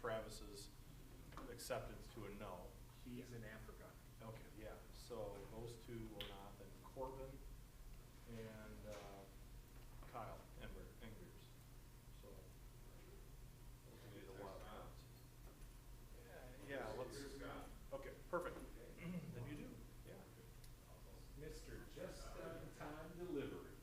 Travis's acceptance to a no. He's in Africa. Okay, yeah, so those two will not, then Corbin and Kyle Engers. So, those will be the wild cards. Yeah, let's, okay, perfect. Then you do, yeah. Mr. Just-on-Time Delivery.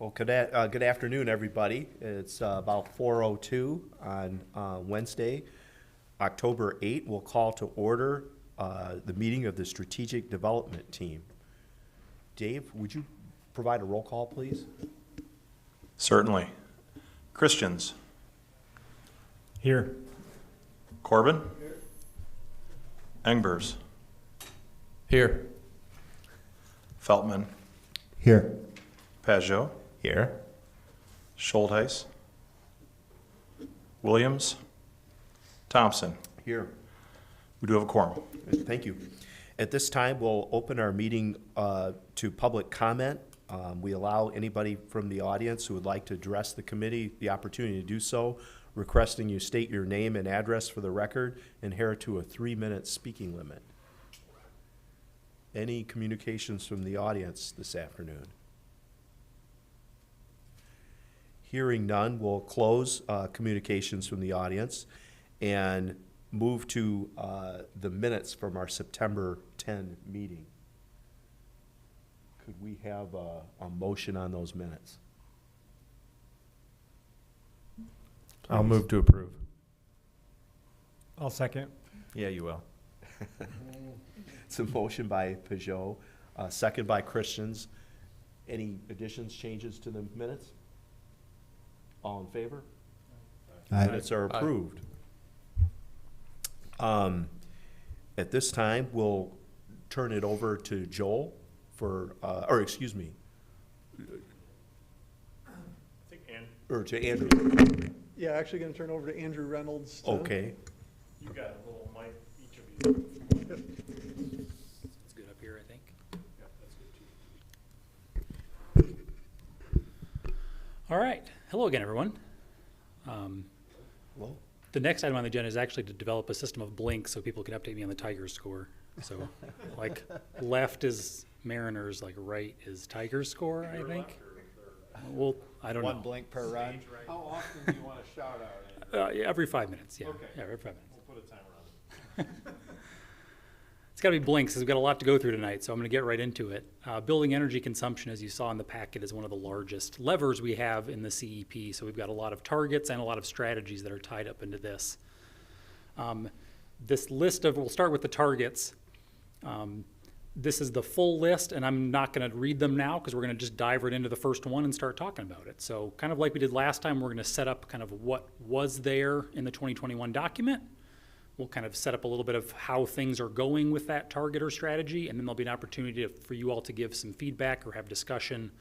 Well, good afternoon, everybody. It's about 4:02 on Wednesday, October 8. We'll call to order the meeting of the Strategic Development Team. Dave, would you provide a roll call, please? Certainly. Christians. Here. Corbin. Engbers. Here. Feltman. Here. Pajot. Here. Schultheis. Williams. Thompson. Here. We do have a quorum. Thank you. At this time, we'll open our meeting to public comment. We allow anybody from the audience who would like to address the committee the opportunity to do so, requesting you state your name and address for the record and adhere to a 3-minute speaking limit. Any communications from the audience this afternoon? Hearing none, we'll close communications from the audience and move to the minutes from our September 10 meeting. Could we have a motion on those minutes? I'll move to approve. I'll second. Yeah, you will. It's a motion by Pajot, second by Christians. Any additions, changes to the minutes? All in favor? Aye. Minutes are approved. At this time, we'll turn it over to Joel for, or excuse me, I think or to Andrew. Yeah, actually going to turn over to Andrew Reynolds. Okay. you got a little mic, each of you. It's good up here, I think. Yeah, that's good too. All right. Hello again, everyone. Well, The next item on the agenda is actually to develop a system of blinks so people can update me on the Tigers score. So, like, left is Mariners, like right is Tigers score, I think. Well, I don't One know. blink per run. How often do you want to shout out? Yeah, every 5 minutes. Yeah. Okay. Yeah, every 5 minutes. We'll put a timer on it. It's got to be blinks because we've got a lot to go through tonight, so I'm going to get right into it. Building energy consumption, as you saw in the packet, is one of the largest levers we have in the CEP, so we've got a lot of targets and a lot of strategies that are tied up into this. This list of, we'll start with the targets. This is the full list, and I'm not going to read them now because we're going to just dive right into the first one and start talking about it. So kind of like we did last time, we're going to set up kind of what was there in the 2021 document. We'll kind of set up a little bit of how things are going with that target or strategy, and then there'll be an opportunity for you all to give some feedback or have discussion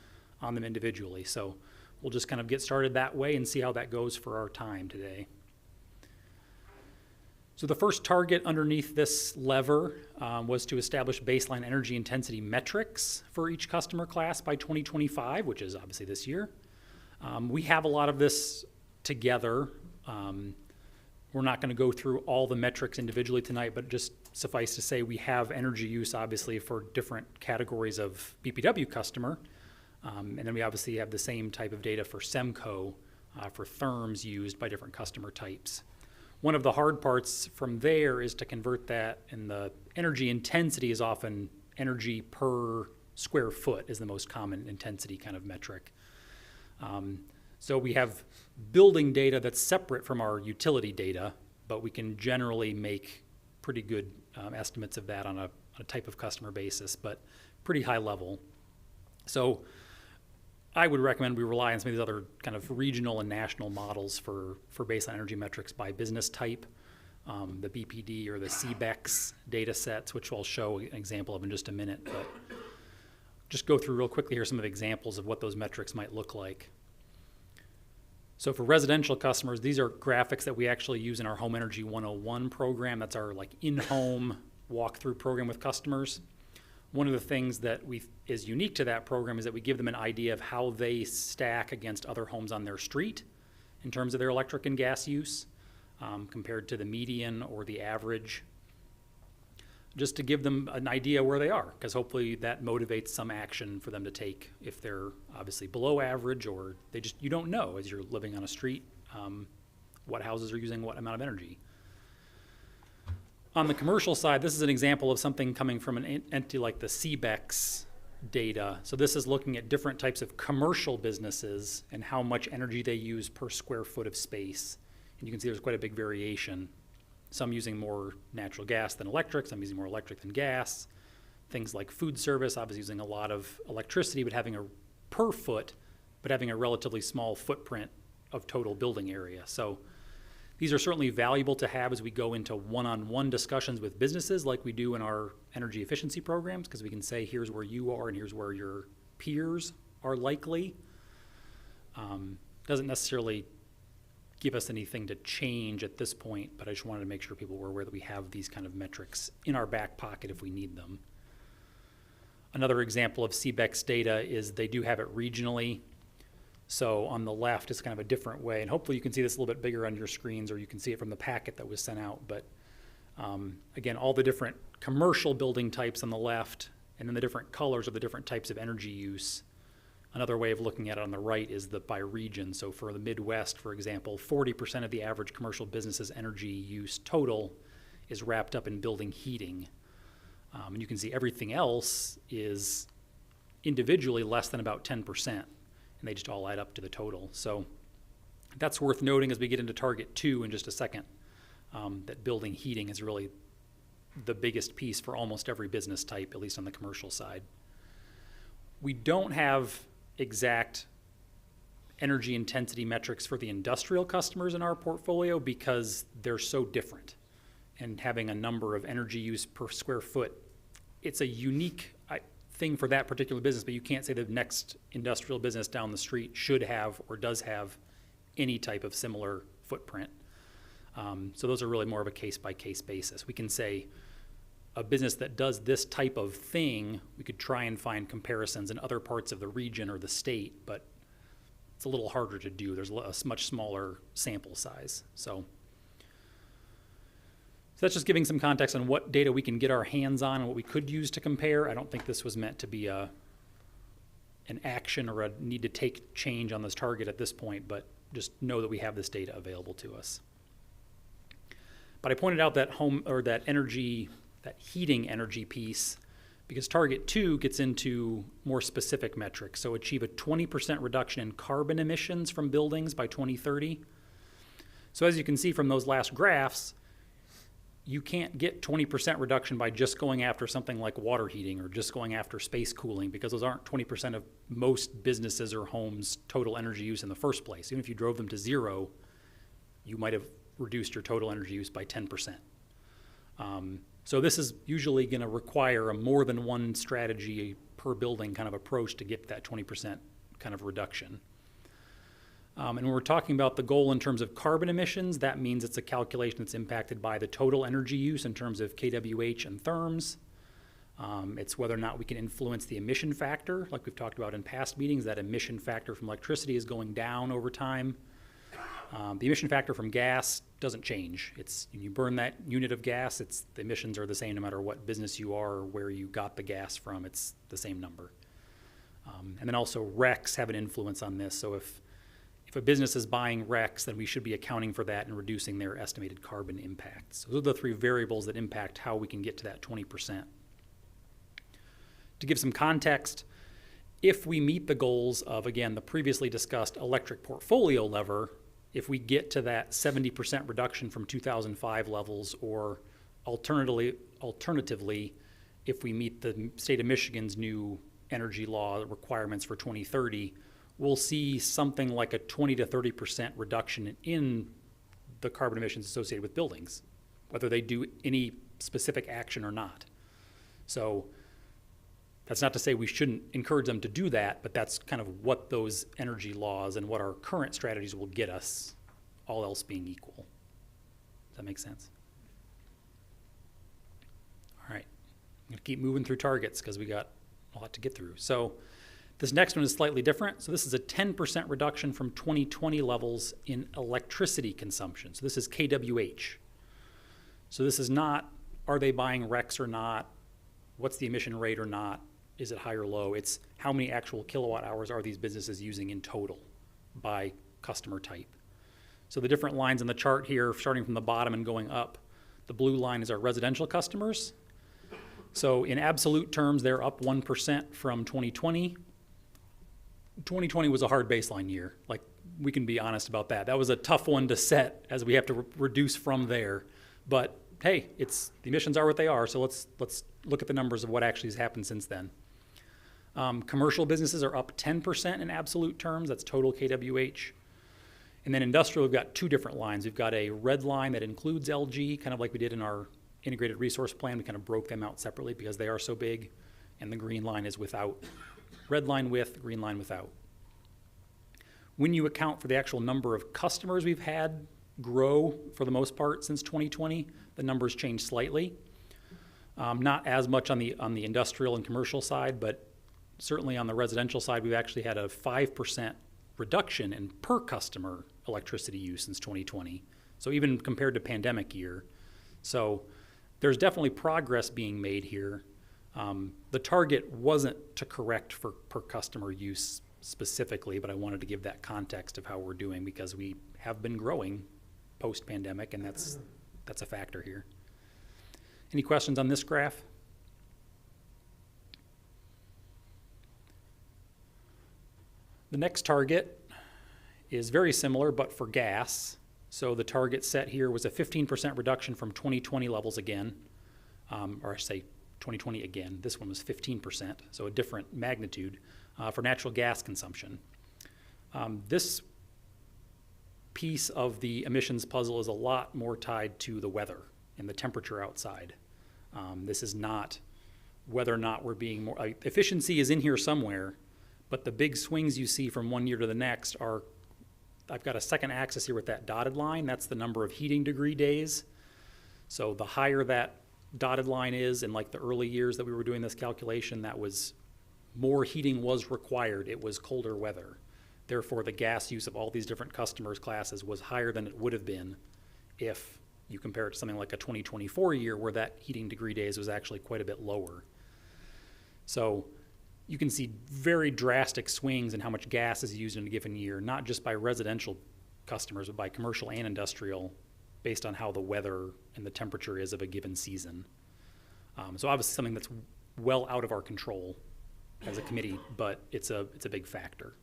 on them individually. So we'll just kind of get started that way and see how that goes for our time today. So the first target underneath this lever was to establish baseline energy intensity metrics for each customer class by 2025, which is obviously this year. We have a lot of this together. We're not going to go through all the metrics individually tonight, but just suffice to say we have energy use obviously for different categories of BPW customer. And then we obviously have the same type of data for SEMCO for therms used by different customer types. One of the hard parts from there is to convert that, and the energy intensity is often energy per square foot is the most common intensity kind of metric. So we have building data that's separate from our utility data, but we can generally make pretty good estimates of that on a type of customer basis, but pretty high level. So I would recommend we rely on some of these other kind of regional and national models for baseline energy metrics by business type, the BPD or the CBEX data sets, which I'll show an example of in just a minute, but just go through real quickly here some of the examples of what those metrics might look like. So for residential customers, these are graphics that we actually use in our Home Energy 101 program. That's our like in-home walkthrough program with customers. One of the things that is unique to that program is that we give them an idea of how they stack against other homes on their street in terms of their electric and gas use, compared to the median or the average, just to give them an idea where they are, because hopefully that motivates some action for them to take if they're obviously below average, or you don't know as you're living on a street what houses are using what amount of energy. On the commercial side, this is an example of something coming from an entity like the CBEX data. So this is looking at different types of commercial businesses and how much energy they use per square foot of space. And you can see there's quite a big variation. Some using more natural gas than electric, some using more electric than gas. Things like food service, obviously using a lot of electricity, but having a relatively small footprint of total building area. So these are certainly valuable to have as we go into one-on-one discussions with businesses like we do in our energy efficiency programs, because we can say, here's where you are and here's where your peers are likely. Doesn't necessarily give us anything to change at this point, but I just wanted to make sure people were aware that we have these kind of metrics in our back pocket if we need them. Another example of CBEX data is they do have it regionally. So on the left is kind of a different way, and hopefully you can see this a little bit bigger on your screens, or you can see it from the packet that was sent out. But again, all the different commercial building types on the left, and then the different colors of the different types of energy use. Another way of looking at it on the right is by region. So for the Midwest, for example, 40% of the average commercial business's energy use total is wrapped up in building heating. And you can see everything else is individually less than about 10%. And they just all add up to the total. So that's worth noting as we get into target 2 in just a second, that building heating is really the biggest piece for almost every business type, at least on the commercial side. We don't have exact energy intensity metrics for the industrial customers in our portfolio because they're so different. And having a number of energy use per square foot, it's a unique thing for that particular business, but you can't say the next industrial business down the street should have or does have any type of similar footprint. So those are really more of a case-by-case basis. We can say a business that does this type of thing, we could try and find comparisons in other parts of the region or the state, but it's a little harder to do. There's a much smaller sample size. So that's just giving some context on what data we can get our hands on and what we could use to compare. I don't think this was meant to be an action or a need to take change on this target at this point, but just know that we have this data available to us. But I pointed out that that heating energy piece, because target 2 gets into more specific metrics. So achieve a 20% reduction in carbon emissions from buildings by 2030. So as you can see from those last graphs, you can't get 20% reduction by just going after something like water heating or just going after space cooling, because those aren't 20% of most businesses or homes' total energy use in the first place. Even if you drove them to 0, you might have reduced your total energy use by 10%. So this is usually going to require a more than one strategy per building kind of approach to get that 20% kind of reduction. And when we're talking about the goal in terms of carbon emissions, that means it's a calculation that's impacted by the total energy use in terms of kWh and therms. It's whether or not we can influence the emission factor, like we've talked about in past meetings. That emission factor from electricity is going down over time. The emission factor from gas doesn't change. It's when you burn that unit of gas, the emissions are the same no matter what business you are or where you got the gas from. It's the same number. And then also RECs have an influence on this. So if a business is buying RECs, then we should be accounting for that and reducing their estimated carbon impacts. So those are the 3 variables that impact how we can get to that 20%. To give some context, if we meet the goals of, again, the previously discussed electric portfolio lever, if we get to that 70% reduction from 2005 levels, or alternatively, if we meet the state of Michigan's new energy law requirements for 2030, we'll see something like a 20 to 30% reduction in the carbon emissions associated with buildings, whether they do any specific action or not. So that's not to say we shouldn't encourage them to do that, but that's kind of what those energy laws and what our current strategies will get us, all else being equal. Does that make sense? All right. I'm gonna keep moving through targets because we got a lot to get through. So this next one is slightly different. So this is a 10% reduction from 2020 levels in electricity consumption. So this is kWh. So this is not, are they buying RECs or not? What's the emission rate or not? Is it high or low? It's how many actual kilowatt hours are these businesses using in total by customer type. So the different lines in the chart here, starting from the bottom and going up, the blue line is our residential customers. So in absolute terms, they're up 1% from 2020. 2020 was a hard baseline year. Like, we can be honest about that. That was a tough one to set as we have to reduce from there. But hey, the emissions are what they are, so let's look at the numbers of what actually has happened since then. Commercial businesses are up 10% in absolute terms. That's total kWh. And then industrial, we've got two different lines. We've got a red line that includes LG, kind of like we did in our integrated resource plan. We kind of broke them out separately because they are so big. And the green line is without. Red line with, green line without. When you account for the actual number of customers we've had grow for the most part since 2020, the numbers change slightly. Not as much on the industrial and commercial side, but certainly on the residential side, we've actually had a 5% reduction in per customer electricity use since 2020. So even compared to pandemic year. So there's definitely progress being made here. The target wasn't to correct for per customer use specifically, but I wanted to give that context of how we're doing because we have been growing post-pandemic, and that's a factor here. Any questions on this graph? The next target is very similar, but for gas. So the target set here was a 15% reduction from 2020 levels again, or I should say 2020 again. This one was 15%, so a different magnitude for natural gas consumption. This piece of the emissions puzzle is a lot more tied to the weather and the temperature outside. This is not whether or not we're being more, efficiency is in here somewhere, but the big swings you see from one year to the next are, I've got a second axis here with that dotted line. That's the number of heating degree days. So the higher that dotted line is in like the early years that we were doing this calculation, that was more heating was required. It was colder weather. Therefore, the gas use of all these different customers classes was higher than it would have been if you compare it to something like a 2024 year where that heating degree days was actually quite a bit lower. So you can see very drastic swings in how much gas is used in a given year, not just by residential customers, but by commercial and industrial, based on how the weather and the temperature is of a given season. So obviously something that's well out of our control as a committee, but it's a big factor.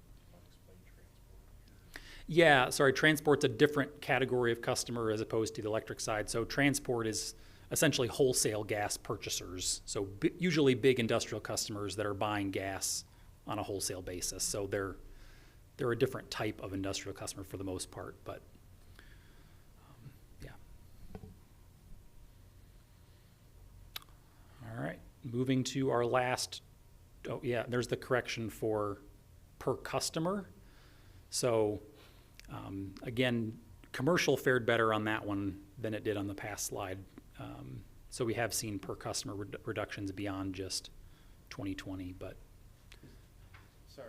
Yeah, sorry, transport's a different category of customer as opposed to the electric side. So transport is essentially wholesale gas purchasers. So usually big industrial customers that are buying gas on a wholesale basis. So they're a different type of industrial customer for the most part, but yeah. All right, moving to our last, oh yeah, there's the correction for per customer. So again, commercial fared better on that one than it did on the past slide. So we have seen per customer reductions beyond just 2020, but. Sorry,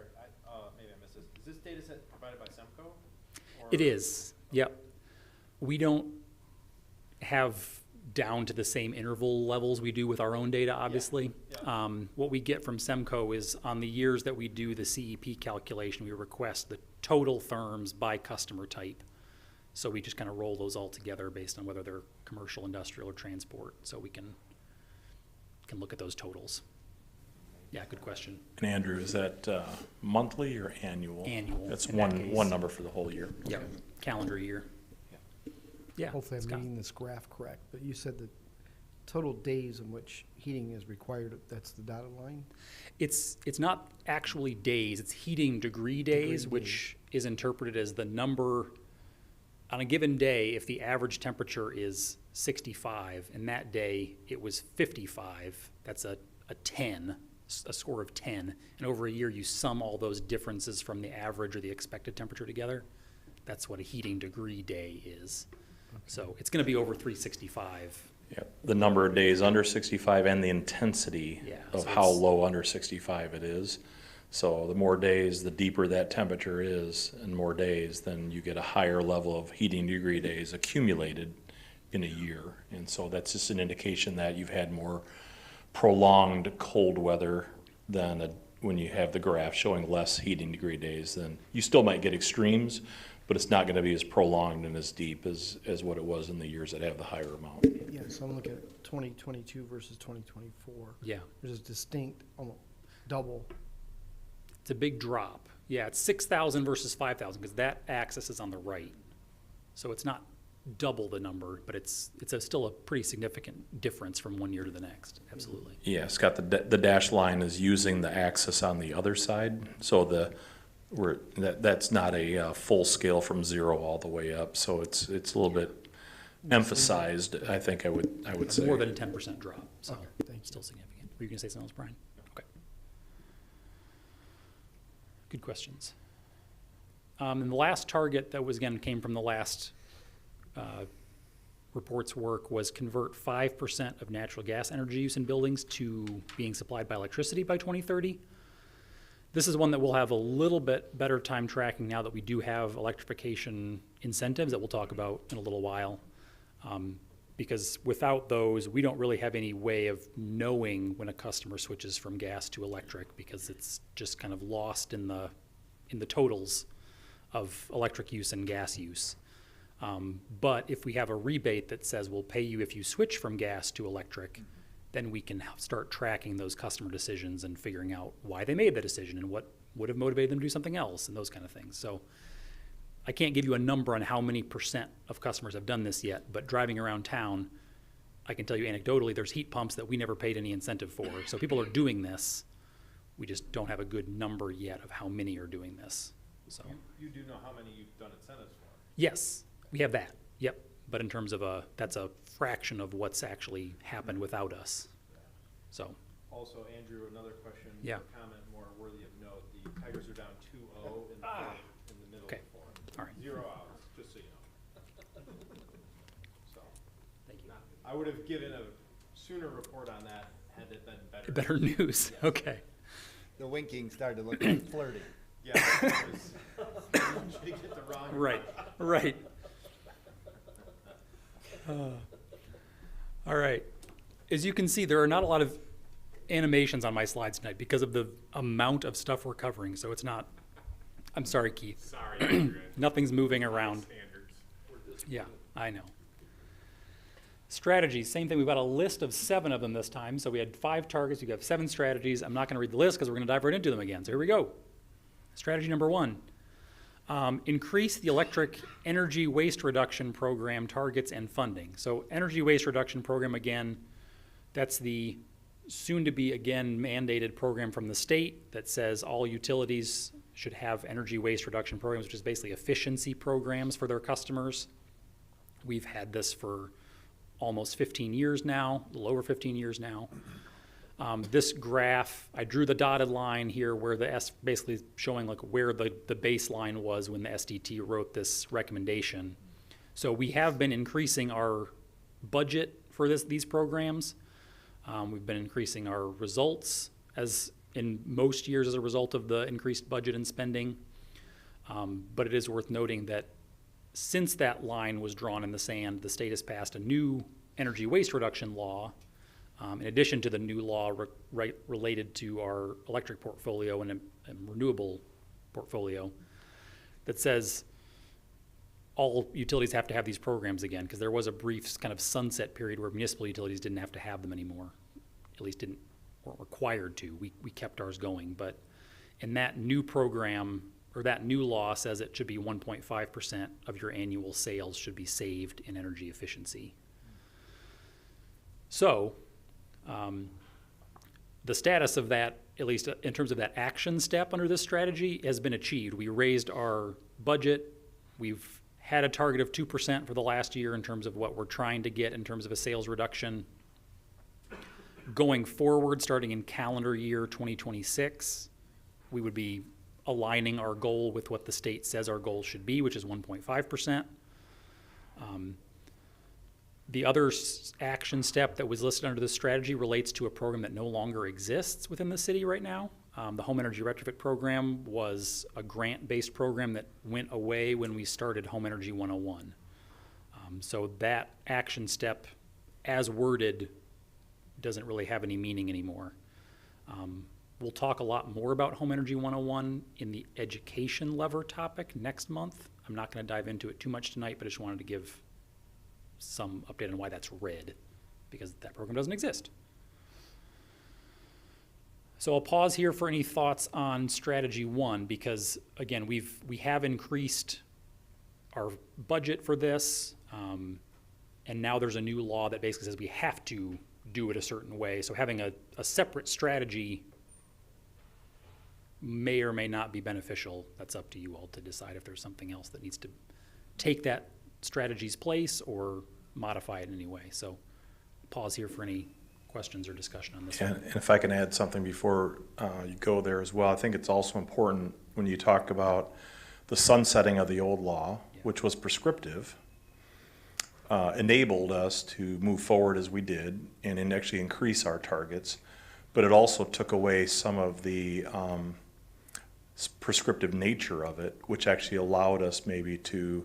maybe I missed this. Is this data set provided by SEMCO? It is, yep. We don't have down to the same interval levels we do with our own data, obviously. Yeah. What we get from SEMCO is on the years that we do the CEP calculation, we request the total therms by customer type. So we just kind of roll those all together based on whether they're commercial, industrial, or transport, so we can look at those totals. Yeah, good question. And Andrew, is that monthly or annual? Annual. That's in that one case. number for the whole year. Yep, calendar year. Yeah. Hopefully I'm Scott. reading this graph correct, but you said the total days in which heating is required, that's the dotted line? It's not actually days, it's heating degree days, which is interpreted as the number on a given day. If the average temperature is 65 and that day it was 55, that's a 10, a score of 10. And over a year you sum all those differences from the average or the expected temperature together. That's what a heating degree day is. Okay. So it's going to be over 365 Yep, the number of days under 65 and the intensity Yeah, of so how it's- low under 65 it is. So the more days, the deeper that temperature is, and more days, then you get a higher level of heating degree days accumulated in a year. And so that's just an indication that you've had more prolonged cold weather than when you have the graph showing less heating degree days. Then you still might get extremes, but it's not going to be as prolonged and as deep as what it was in the years that have the higher amount. Yeah, so I'm looking at 2022 versus 2024. Yeah, There's a distinct, almost double. it's a big drop. Yeah, it's 6,000 versus 5,000 because that axis is on the right. So it's not double the number, but it's still a pretty significant difference from one year to the next. Absolutely. Yeah, Scott, the dash line is using the axis on the other side, so that's not a full scale from 0 all the way up, so it's a little bit emphasized, I think I would say. More than a 10% drop, so Okay, thank you. still significant. Were you going to say something else, Brian? Okay. Good questions. And the last target that was, again, came from the last report's work was convert 5% of natural gas energy use in buildings to being supplied by electricity by 2030. This is one that we'll have a little bit better time tracking now that we do have electrification incentives that we'll talk about in a little while. Because without those, we don't really have any way of knowing when a customer switches from gas to electric because it's just kind of lost in the totals of electric use and gas use. But if we have a rebate that says we'll pay you if you switch from gas to electric, then we can start tracking those customer decisions and figuring out why they made the decision and what would have motivated them to do something else and those kind of things. So I can't give you a number on how many % of customers have done this yet, but driving around town, I can tell you anecdotally, there's heat pumps that we never paid any incentive for. So people are doing this. We just don't have a good number yet of how many are doing this. So You do know how many you've done incentives for? yes, we have that. Yep. But in terms of that's a fraction of what's actually happened without us. So, Also, Andrew, another question, Yeah. or comment more worthy of note, the Tigers are down 2-0 in the middle Okay. of the fourth. all right. 0 outs, just so you know. So, Thank you. I would have given a sooner report on that had it been better. Better news. Okay. The winking started to look like flirting. Yeah, it was, you get the wrong. Right. Right. All right. As you can see, there are not a lot of animations on my slides tonight because of the amount of stuff we're covering. So it's not, I'm sorry, Keith. Sorry, Nothing's moving around. standards. Yeah, I know. Strategies, same thing. We've got a list of 7 of them this time. So we had 5 targets. You have 7 strategies. I'm not going to read the list because we're going to dive right into them again. So here we go. Strategy number 1. Increase the electric energy waste reduction program targets and funding. So energy waste reduction program, again, that's the soon-to-be again mandated program from the state that says all utilities should have energy waste reduction programs, which is basically efficiency programs for their customers. We've had this for almost 15 years now, a little over 15 years now. This graph, I drew the dotted line here where the basically showing like where the baseline was when the SDT wrote this recommendation. So we have been increasing our budget for these programs. We've been increasing our results as in most years as a result of the increased budget and spending. But it is worth noting that since that line was drawn in the sand, the state has passed a new energy waste reduction law, in addition to the new law related to our electric portfolio and renewable portfolio, that says all utilities have to have these programs again, because there was a brief kind of sunset period where municipal utilities didn't have to have them anymore, at least weren't required to. We kept ours going, but in that new program, or that new law says it should be 1.5% of your annual sales should be saved in energy efficiency. So, the status of that, at least in terms of that action step under this strategy, has been achieved. We raised our budget. We've had a target of 2% for the last year in terms of what we're trying to get in terms of a sales reduction. Going forward, starting in calendar year 2026, we would be aligning our goal with what the state says our goal should be, which is 1.5%. The other action step that was listed under this strategy relates to a program that no longer exists within the city right now. The Home Energy Retrofit Program was a grant-based program that went away when we started Home Energy 101. So that action step, as worded, doesn't really have any meaning anymore. We'll talk a lot more about Home Energy 101 in the education lever topic next month. I'm not going to dive into it too much tonight, but I just wanted to give some update on why that's red, because that program doesn't exist. So I'll pause here for any thoughts on strategy 1, because again, we have increased our budget for this, and now there's a new law that basically says we have to do it a certain way. So having a separate strategy may or may not be beneficial. That's up to you all to decide if there's something else that needs to take that strategy's place or modify it in any way. So pause here for any questions or discussion on this one. And if I can add something before you go there as well, I think it's also important when you talk about the sunsetting of the old law, which was prescriptive, enabled us to move forward as we did and actually increase our targets, but it also took away some of the prescriptive nature of it, which actually allowed us maybe to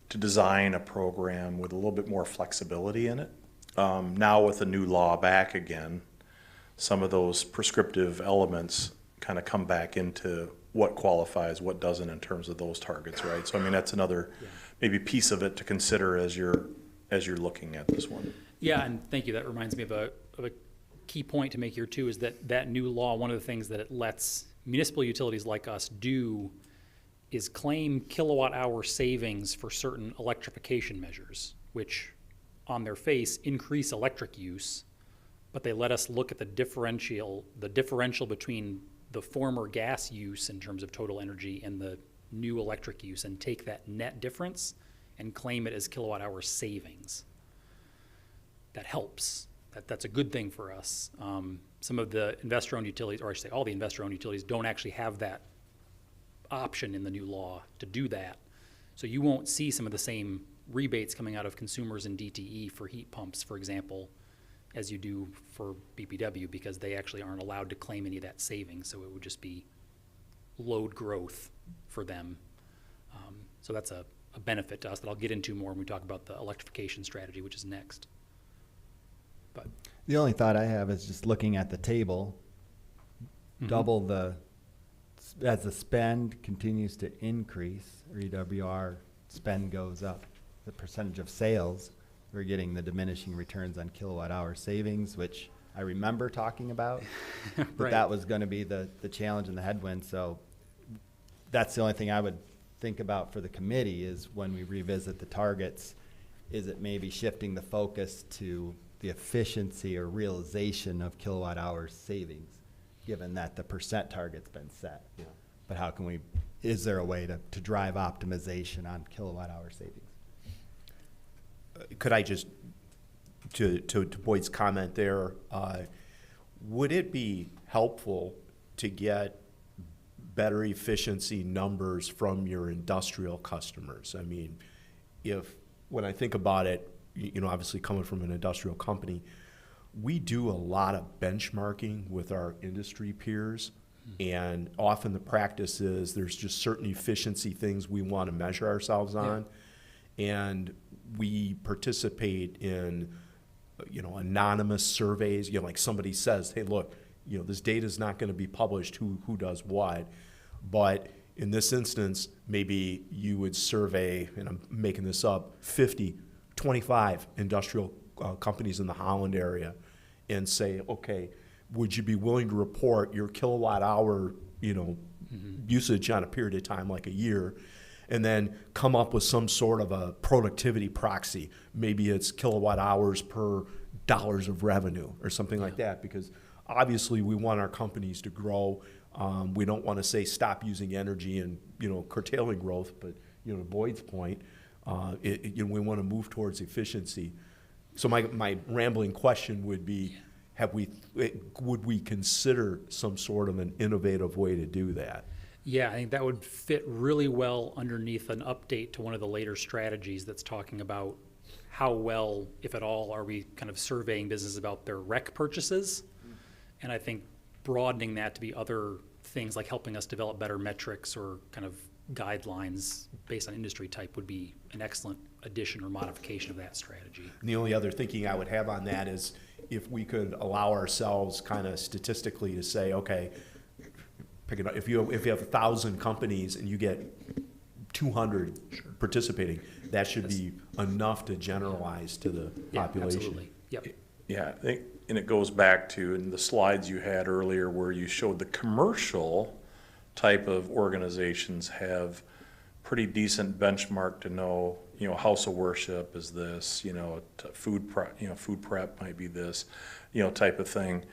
design a program with a little bit more flexibility in it. Now with the new law back again, some of those prescriptive elements kind of come back into what qualifies, what doesn't in terms of those targets, right? So I mean, that's another maybe piece of it to consider as you're looking at this one. Yeah, and thank you. That reminds me of a key point to make here too, is that new law, one of the things that it lets municipal utilities like us do is claim kilowatt hour savings for certain electrification measures, which on their face increase electric use, but they let us look at the differential between the former gas use in terms of total energy and the new electric use, and take that net difference and claim it as kilowatt hour savings. That helps. That's a good thing for us. Some of the investor-owned utilities, or I should say all the investor-owned utilities, don't actually have that option in the new law to do that. So you won't see some of the same rebates coming out of consumers and DTE for heat pumps, for example, as you do for BPW, because they actually aren't allowed to claim any of that savings. So it would just be load growth for them. So that's a benefit to us that I'll get into more when we talk about the electrification strategy, which is next. But The only thought I have is just looking at the table, double as the spend continues to increase, or EWR spend goes up, the percentage of sales, we're getting the diminishing returns on kilowatt hour savings, which I remember talking about, but Right. that was going to be the challenge and the headwind. So that's the only thing I would think about for the committee is when we revisit the targets, is it maybe shifting the focus to the efficiency or realization of kilowatt hour savings, given that the percent target's been set. Yeah. But how can we, is there a way to drive optimization on kilowatt hour savings? Could I just, to Boyd's comment there, would it be helpful to get better efficiency numbers from your industrial customers? I mean, when I think about it, obviously coming from an industrial company, we do a lot of benchmarking with our industry peers, and often the practice is there's just certain efficiency things we want to measure ourselves on, and we participate in anonymous surveys. Like somebody says, hey, look, this data is not going to be published, who does what, but in this instance, maybe you would survey, and I'm making this up, 25 industrial companies in the Holland area, and say, okay, would you be willing to report your kilowatt hour, usage on a period of time, like a year, and then come up with some sort of a productivity proxy. Maybe it's kilowatt hours per dollars of revenue or something like that, because obviously we want our companies to grow. We don't want to say stop using energy and, curtailing growth, but, to Boyd's point, we want to move towards efficiency. So my rambling question would be, would we consider some sort of an innovative way to do that? yeah, I think that would fit really well underneath an update to one of the later strategies that's talking about how well, if at all, are we kind of surveying businesses about their rec purchases? And I think broadening that to be other things like helping us develop better metrics or kind of guidelines based on industry type would be an excellent addition or modification of that strategy. And the only other thinking I would have on that is if we could allow ourselves kind of statistically to say, okay, pick it up, if you have 1,000 companies and you get 200 participating, that should be enough to generalize to the Yeah, population. absolutely. Yep. Yeah, I think, and it goes back to, in the slides you had earlier where you showed the commercial type of organizations have pretty decent benchmark to know, house of worship is this, food prep might be this, type of thing.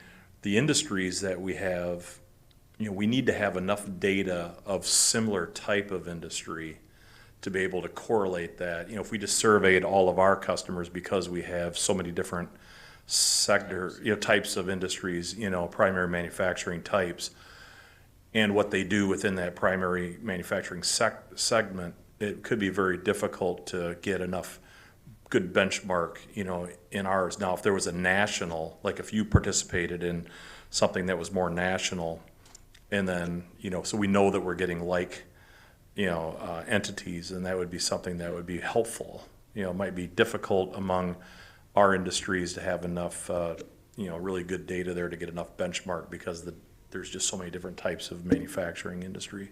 The industries that we have, we need to have enough data of similar type of industry to be able to correlate that. If we just surveyed all of our customers because we have so many different sector, types of industries, primary manufacturing types, and what they do within that primary manufacturing segment, it could be very difficult to get enough good benchmark, in ours. Now, if there was a national, like if you participated in something that was more national, and then, so we know that we're getting entities, and that would be something that would be helpful. It might be difficult among our industries to have enough, really good data there to get enough benchmark because there's just so many different types of manufacturing industry.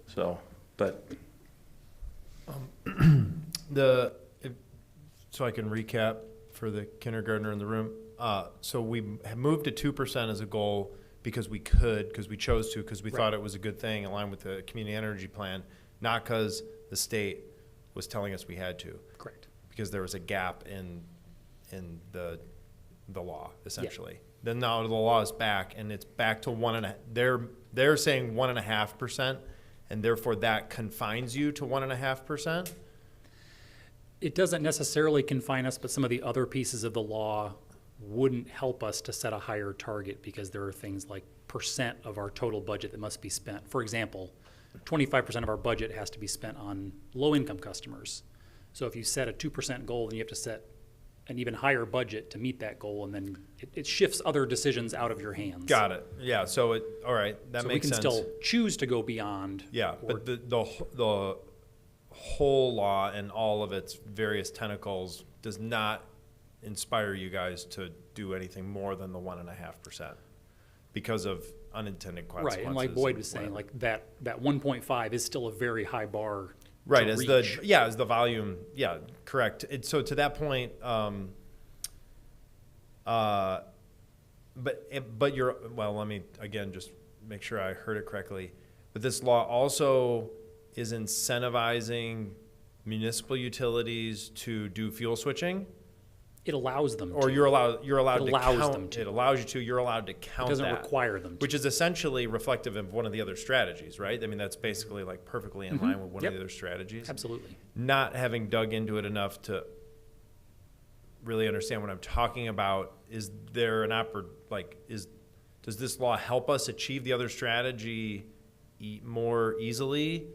So, but So I can recap for the kindergartner in the room. So we have moved to 2% as a goal because we chose to, because we thought it was a good thing aligned with the community energy plan, not because the state was telling us we had to. Correct. Because there was a gap in the law, essentially. Then now the law is back, and it's back to 1.5. They're saying 1.5%, and therefore that confines you to 1.5%. It doesn't necessarily confine us, but some of the other pieces of the law wouldn't help us to set a higher target because there are things like percent of our total budget that must be spent. For example, 25% of our budget has to be spent on low-income customers. So if you set a 2% goal, then you have to set an even higher budget to meet that goal, and then it shifts other decisions out of your hands. Got it. Yeah. So all right, that so makes sense. we can still choose to go beyond. Yeah, but the whole law and all of its various tentacles does not inspire you guys to do anything more than the 1.5% because of unintended consequences. Right, and like Boyd was saying, like that 1.5 is still a very high bar. Right, to as reach. as the volume, correct. So to that point, but let me again just make sure I heard it correctly. But this law also is incentivizing municipal utilities to do fuel switching. It allows them to. Or you're allowed It to allows count. them to. It allows you to. You're allowed to count. It doesn't that, require them to. which is essentially reflective of one of the other strategies, right? I mean, that's basically like perfectly in line with one of the other strategies. Absolutely. Not having dug into it enough to really understand what I'm talking about, is there an does this law help us achieve the other strategy more easily,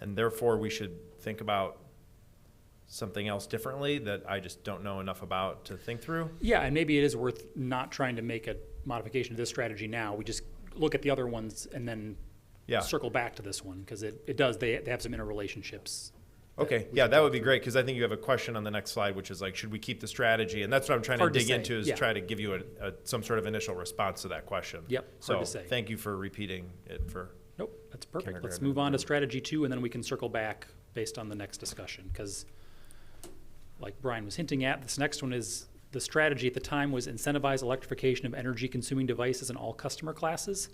and therefore we should think about something else differently that I just don't know enough about to think through? Yeah, and maybe it is worth not trying to make a modification to this strategy now. We just look at the other ones and then circle back to this one, because they have some interrelationships. Okay, that would be great, because I think you have a question on the next slide, which is like, should we keep the strategy? And that's what I'm trying to dig into, is try to give you some sort of initial response to that question. Yep, hard to say. Thank you for repeating it for. Nope, that's perfect. Let's kindergarten. move on to strategy 2, and then we can circle back based on the next discussion, because like Brian was hinting at, this next one is, the strategy at the time was incentivize electrification of energy-consuming devices in all customer classes.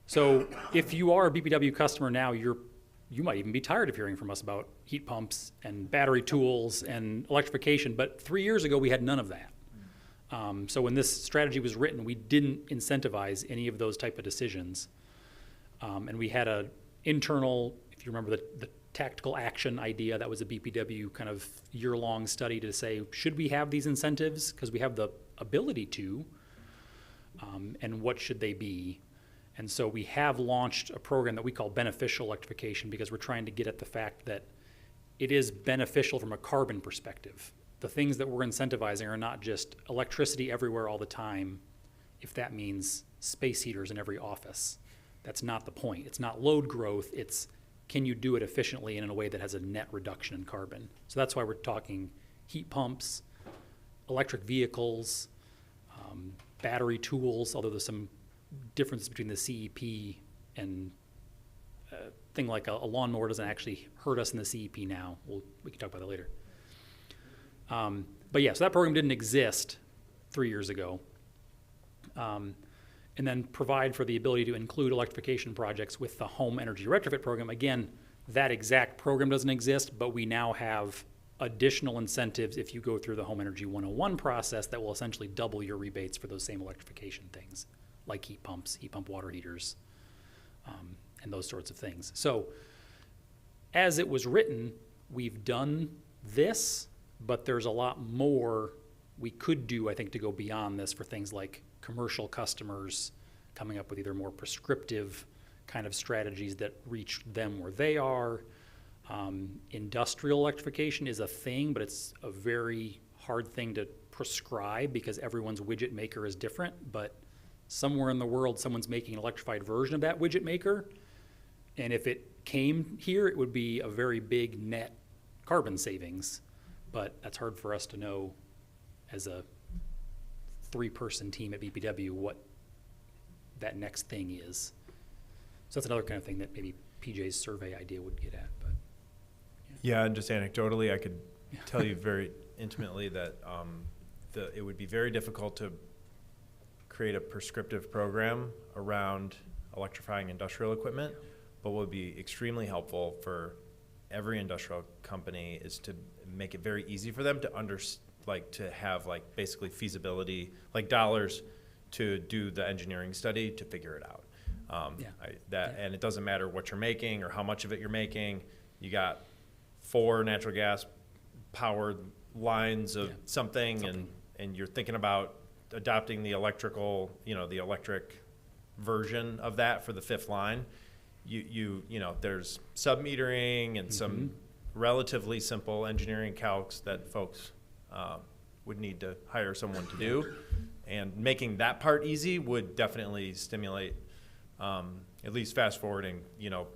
So if you are a BPW customer now, you might even be tired of hearing from us about heat pumps and battery tools and electrification, but 3 years ago we had none of that. So when this strategy was written, we didn't incentivize any of those type of decisions. And we had an internal, if you remember the tactical action idea, that was a BPW kind of year-long study to say, should we have these incentives? Because we have the ability to, and what should they be? And so we have launched a program that we call beneficial electrification, because we're trying to get at the fact that it is beneficial from a carbon perspective. The things that we're incentivizing are not just electricity everywhere all the time, if that means space heaters in every office. That's not the point. It's not load growth, it's can you do it efficiently and in a way that has a net reduction in carbon. So that's why we're talking heat pumps, electric vehicles, battery tools, although there's some difference between the CEP and thing like a lawnmower doesn't actually hurt us in the CEP now. We can talk about that later. But yeah, so that program didn't exist 3 years ago. And then provide for the ability to include electrification projects with the home energy retrofit program. Again, that exact program doesn't exist, but we now have additional incentives if you go through the Home Energy 101 process that will essentially double your rebates for those same electrification things, like heat pumps, heat pump water heaters, and those sorts of things. So as it was written, we've done this, but there's a lot more we could do, I think, to go beyond this for things like commercial customers coming up with either more prescriptive kind of strategies that reach them where they are. Industrial electrification is a thing, but it's a very hard thing to prescribe because everyone's widget maker is different, but somewhere in the world, someone's making an electrified version of that widget maker. And if it came here, it would be a very big net carbon savings, but that's hard for us to know as a 3-person team at BPW what that next thing is. So that's another kind of thing that maybe PJ's survey idea would get at. But Yeah, and just anecdotally, I could tell you very intimately that it would be very difficult to create a prescriptive program around electrifying industrial equipment, but what would be extremely helpful for every industrial company is to make it very easy for them to to have basically feasibility, dollars to do the engineering study to figure it out. And it doesn't matter what you're making or how much of it you're making. You got 4 natural gas powered lines of something. And you're thinking about adopting the electrical, the electric version of that for the 5th line. There's sub-metering and some relatively simple engineering calcs that folks would need to hire someone to do. And making that part easy would definitely stimulate, at least fast forwarding,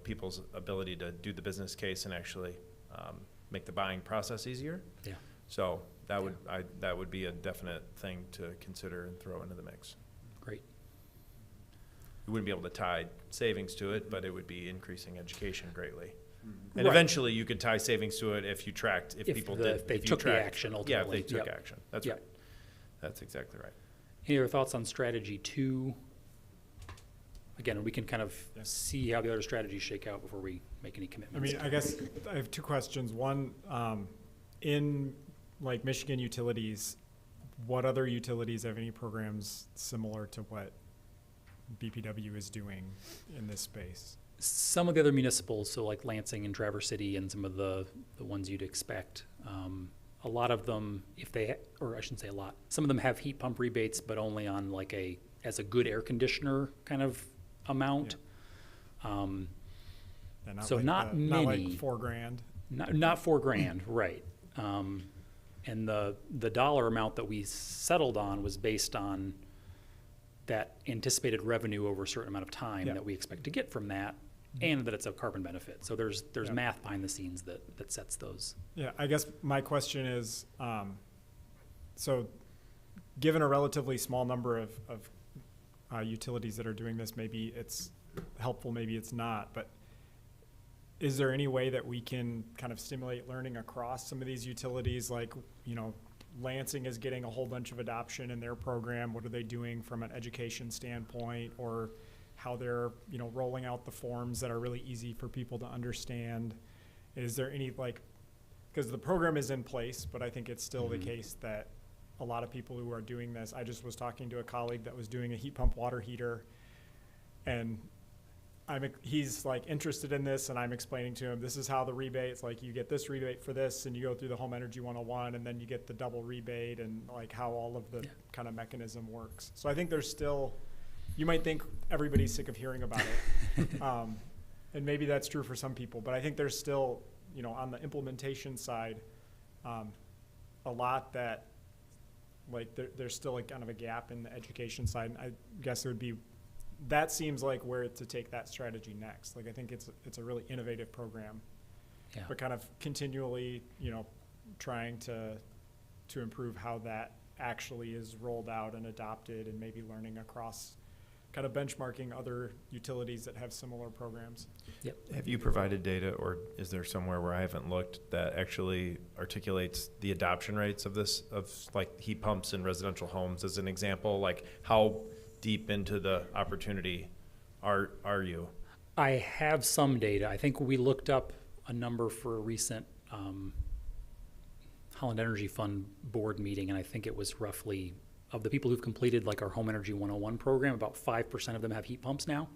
people's ability to do the business case and actually make the buying process easier. yeah. So that would be a definite thing to consider and throw into the mix. Great. You wouldn't be able to tie savings to it, but it would be increasing education greatly. And Right. eventually, you could tie savings to it if you tracked, if people did. If they you took the tracked- action Yeah, ultimately. if they took Yep. action. That's Yep. right. That's exactly right. Any other thoughts on strategy 2? Again, we can kind of see how the other strategies shake out before we make any I commitments. mean, I guess I have 2 questions. One, in Michigan utilities, what other utilities have any programs similar to what BPW is doing in this space? Some of the other municipals, so like Lansing and Traverse City and some of the ones you'd expect, a lot of them, or I shouldn't say a lot, some of them have heat pump rebates, but only on as a good air conditioner kind of amount. And So not not many. like $4,000. Not $4,000, right. And the dollar amount that we settled on was based on that anticipated revenue over a certain amount of time Yeah. that we expect to get from that, and that it's a carbon benefit. So there's Yeah. math behind the scenes that sets those. Yeah, I guess my question is, so given a relatively small number of utilities that are doing this, maybe it's helpful, maybe it's not, but is there any way that we can kind of stimulate learning across some of these utilities? Like, Lansing is getting a whole bunch of adoption in their program. What are they doing from an education standpoint, or how they're, rolling out the forms that are really easy for people to understand? Is there any, because the program is in place, but I think it's still the case that a lot of people who are doing this, I just was talking to a colleague that was doing a heat pump water heater, and he's interested in this, and I'm explaining to him, this is how the rebates, you get this rebate for this, and you go through the Home Energy 101, and then you get the double rebate, and how all of the kind of mechanism works. So I think there's still, you might think everybody's sick of hearing about it, and maybe that's true for some people, but I think there's still on the implementation side, a lot that, like, there's still like kind of a gap in the education side. And I guess it would be, that seems like where to take that strategy next. Like, I think it's a really innovative program, Yeah. but kind of continually, trying to improve how that actually is rolled out and adopted, and maybe learning across, kind of benchmarking other utilities that have similar programs. Yep. Have you provided data, or is there somewhere where I haven't looked that actually articulates the adoption rates of this, of like heat pumps in residential homes as an example? Like, how deep into the opportunity are you? I have some data. I think we looked up a number for a recent Holland Energy Fund board meeting, and I think it was roughly, of the people who've completed like our Home Energy 101 program, about 5% of them have heat pumps now,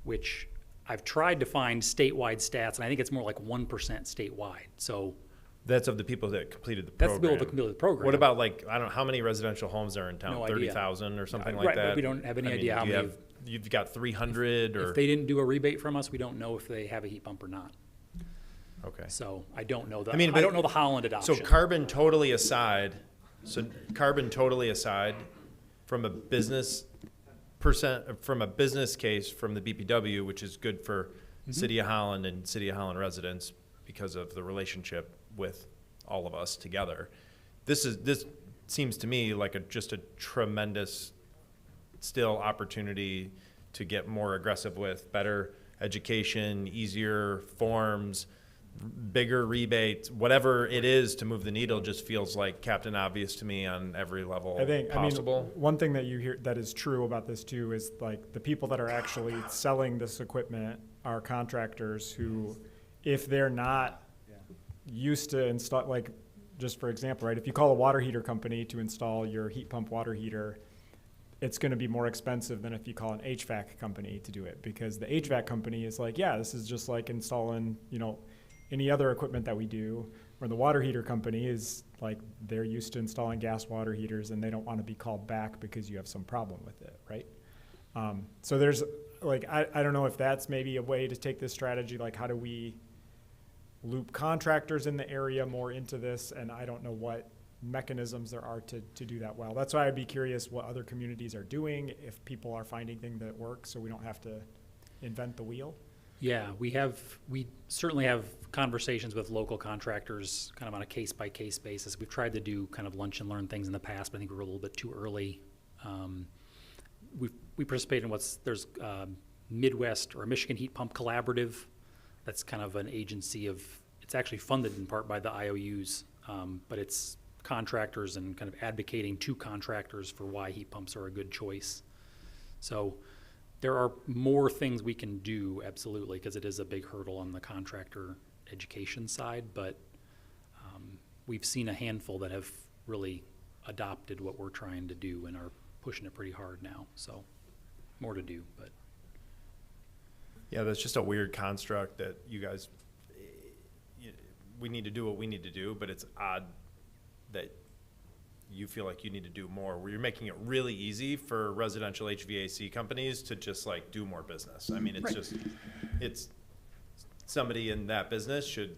which I've tried to find statewide stats, and I think it's more like 1% statewide. So That's of the people that completed the that's program. the people that completed the program. What about, like, I don't know, how many residential homes are in town? No idea. 30,000 or something like Right, but that? we don't have any I mean, idea how do you many- have- You've got 300 or? If they didn't do a rebate from us, we don't know if they have a heat pump or not. Okay. So I don't know I mean, I but- don't know the Holland adoption. So carbon totally aside, from a business case from the BPW, which is good for City of Holland and City of Holland residents because of the relationship with all of us together. This seems to me like just a tremendous still opportunity to get more aggressive with better education, easier forms, bigger rebates, whatever it is to move the needle. Just feels like Captain Obvious to me on every level possible. One thing that you hear that is true about this too is, like, the people that are actually selling this equipment are contractors who, if they're not used to install, like, just for example, right, if you call a water heater company to install your heat pump water heater, it's going to be more expensive than if you call an HVAC company to do it, because the HVAC company is like, yeah, this is just like installing, any other equipment that we do. Where the water heater company is like, they're used to installing gas water heaters, and they don't want to be called back because you have some problem with it, right? So there's, like, I don't know if that's maybe a way to take this strategy, like, how do we loop contractors in the area more into this? And I don't know what mechanisms there are to do that well. That's why I'd be curious what other communities are doing, if people are finding things that work, so we don't have to invent the wheel. Yeah, we certainly have conversations with local contractors kind of on a case-by-case basis. We've tried to do kind of lunch and learn things in the past, but I think we were a little bit too early. We participate in there's Midwest or Michigan Heat Pump Collaborative. That's kind of an agency it's actually funded in part by the IOUs, but it's contractors and kind of advocating to contractors for why heat pumps are a good choice. So there are more things we can do, absolutely, because it is a big hurdle on the contractor education side, but we've seen a handful that have really adopted what we're trying to do and are pushing it pretty hard now, so more to do, but. Yeah, that's just a weird construct that you guys, we need to do what we need to do, but it's odd that you feel like you need to do more, where you're making it really easy for residential HVAC companies to just like do more business. I mean, it's somebody in that business should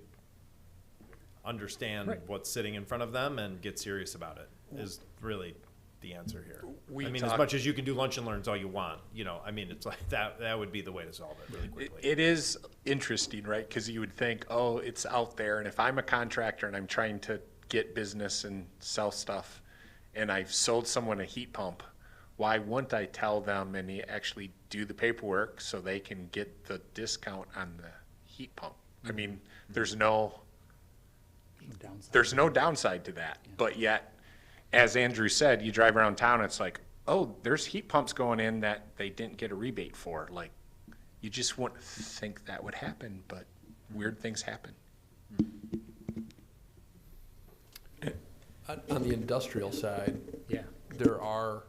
understand what's sitting in front of them and get serious about it, is really the answer here. As much as you can do lunch and learns all you want, I mean, it's like that would be the way to solve it really quickly. It is interesting, right? Because you would think, oh, it's out there, and if I'm a contractor and I'm trying to get business and sell stuff, and I've sold someone a heat pump, why wouldn't I tell them and actually do the paperwork so they can get the discount on the heat pump? I mean, there's no downside to that, but yet, as Andrew said, you drive around town, it's like, oh, there's heat pumps going in that they didn't get a rebate for. Like, you just wouldn't think that would happen, but weird things happen. On the industrial side, Yeah. there are,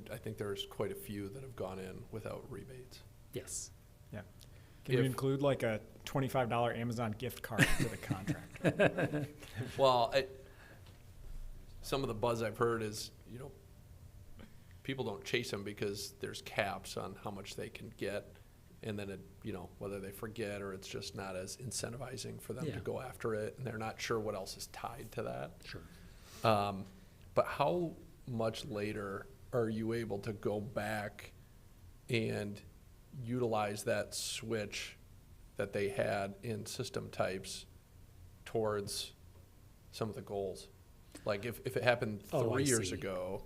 I think there's quite a few that have gone in without rebates. Yes. Yeah. Can we include like a $25 Amazon gift card for the contractor? Well, some of the buzz I've heard is, people don't chase them because there's caps on how much they can get, and then it, you know, whether they forget or it's just not as incentivizing for them Yeah. to go after it, and they're not sure what else is tied to that. Sure. But how much later are you able to go back and utilize that switch that they had in system types towards some of the goals? Like if it happened Oh, I 3 years see. ago,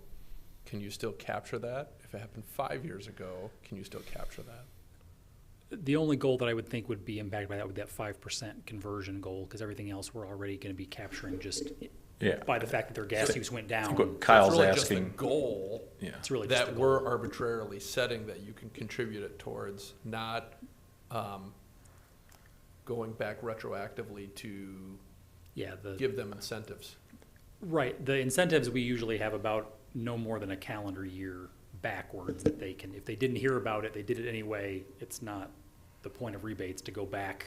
can you still capture that? If it happened 5 years ago, can you still capture that? The only goal that I would think would be impacted by that would be that 5% conversion goal, because everything else we're already going to be capturing just Yeah. by the fact that their gas use went I down. think what Kyle's It's really just asking, the goal yeah, It's really just the that goal. we're arbitrarily setting that you can contribute it towards, not going back retroactively to Yeah, give them incentives. right. The incentives, we usually have about no more than a calendar year backwards that they can, if they didn't hear about it, they did it anyway. It's not the point of rebates to go back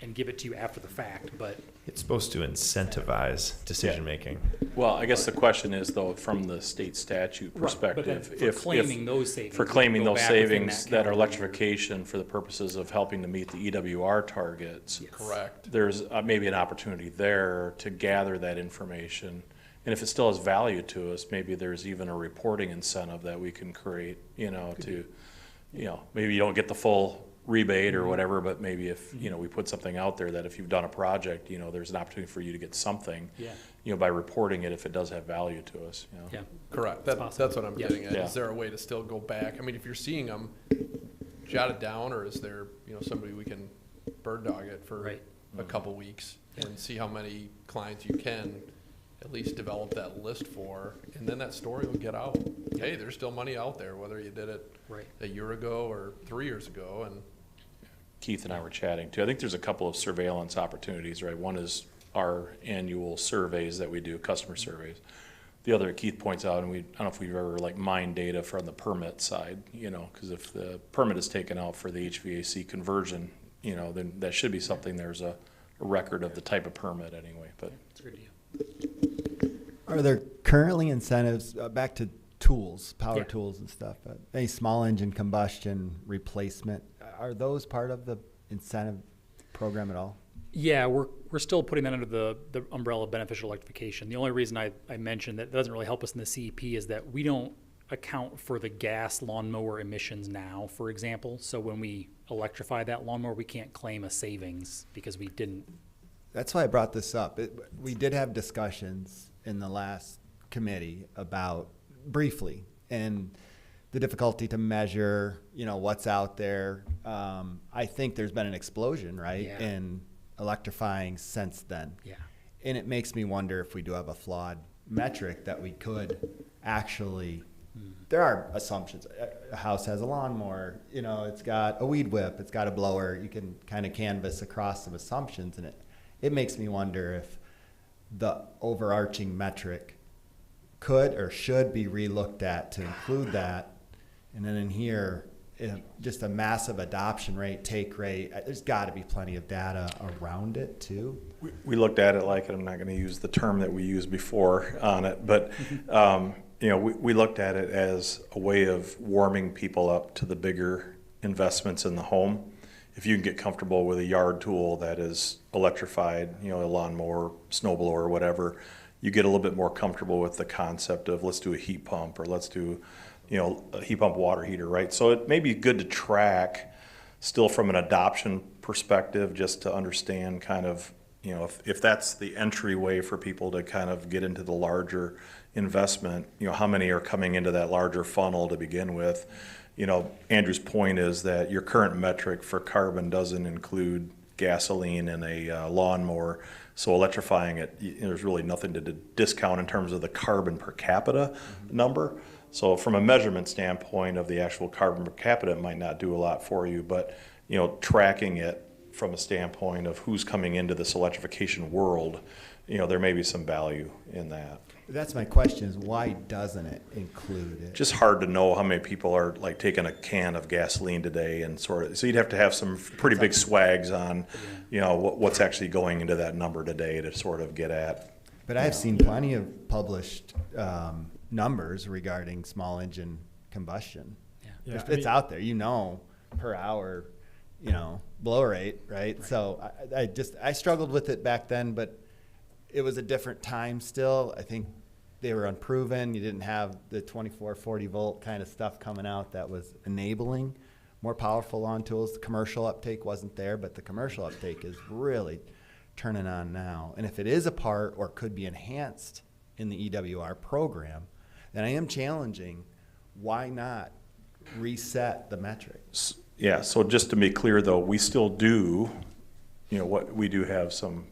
and give it to you after the fact, but It's supposed to incentivize decision-making. well, I guess the question is though, from the state statute Right, but then perspective, for claiming those savings, for you claiming go those back within savings that that are calendar year. electrification for the purposes of helping to meet the EWR targets, Yes. Correct. there's maybe an opportunity there to gather that information. And if it still has value to us, maybe there's even a reporting incentive that we can create, you know, to, you know, maybe you don't get the full rebate or whatever, but maybe if, you know, we put something out there that if you've done a project, you know, there's an opportunity for you to get something, yeah, you know, by reporting it if it does have value to us, you know. yeah. Correct. It's possible. That's what I'm Yeah. getting at. Yeah. Is there a way to still go back? I mean, if you're seeing them, jot it down, or is there, you know, somebody we can bird dog it for Right. a couple weeks and see how many clients you can at least develop that list for, and then that story will get out. Hey, there's still money out there, whether you did it Right. a year ago or 3 years ago, and Keith and I were chatting too. I think there's a couple of surveillance opportunities, right? One is our annual surveys that we do, customer surveys. The other, Keith points out, and I don't know if we've ever like mined data from the permit side, you know, because if the permit is taken out for the HVAC conversion, you know, then that should be something, there's a record of the type of permit anyway, but. It's a good idea. Are there currently incentives, back to tools, power Yeah. tools and stuff, any small engine combustion replacement, are those part of the incentive program at all? Yeah, we're still putting that under the umbrella of beneficial electrification. The only reason I mentioned that doesn't really help us in the CEP is that we don't account for the gas lawnmower emissions now, for example. So when we electrify that lawnmower, we can't claim a savings because we didn't. That's why I brought this up. We did have discussions in the last committee about, briefly, and the difficulty to measure, you know, what's out there. I think there's been an explosion, right, Yeah. in electrifying since then. Yeah. And it makes me wonder if we do have a flawed metric that we could actually, there are assumptions. A house has a lawnmower, you know, it's got a weed whip, it's got a blower. You can kind of canvas across some assumptions, and it makes me wonder if the overarching metric could or should be relooked at to include that. And then in here, just a massive adoption rate, take rate. There's got to be plenty of data around it too. We looked at it like, and I'm not going to use the term that we used before on it, but you know, we looked at it as a way of warming people up to the bigger investments in the home. If you can get comfortable with a yard tool that is electrified, you know, a lawnmower, snowblower, whatever, you get a little bit more comfortable with the concept of let's do a heat pump or let's do, you know, a heat pump water heater, right? So it may be good to track still from an adoption perspective, just to understand kind of, you know, if that's the entryway for people to kind of get into the larger investment, you know, how many are coming into that larger funnel to begin with? You know, Andrew's point is that your current metric for carbon doesn't include gasoline and a lawnmower. So electrifying it, there's really nothing to discount in terms of the carbon per capita number. So from a measurement standpoint of the actual carbon per capita, it might not do a lot for you, but, you know, tracking it from a standpoint of who's coming into this electrification world, you know, there may be some value in that. That's my question, is why doesn't it include it? Just hard to know how many people are like taking a can of gasoline today and sort of, so you'd have to have some pretty big swags on, you know, what's actually going into that number today to sort of get at. But I have seen plenty of published numbers regarding small engine combustion. Yeah. Yeah, It's out there, you know. per hour, blow rate, right? So I struggled with it back then, but it was a different time still. I think they were unproven. You didn't have the 24, 40 volt kind of stuff coming out that was enabling more powerful lawn tools. The commercial uptake wasn't there, but the commercial uptake is really turning on now. And if it is a part or could be enhanced in the EWR program, then I am challenging, why not reset the metrics? Yeah, so just to be clear though, we still do, we do have some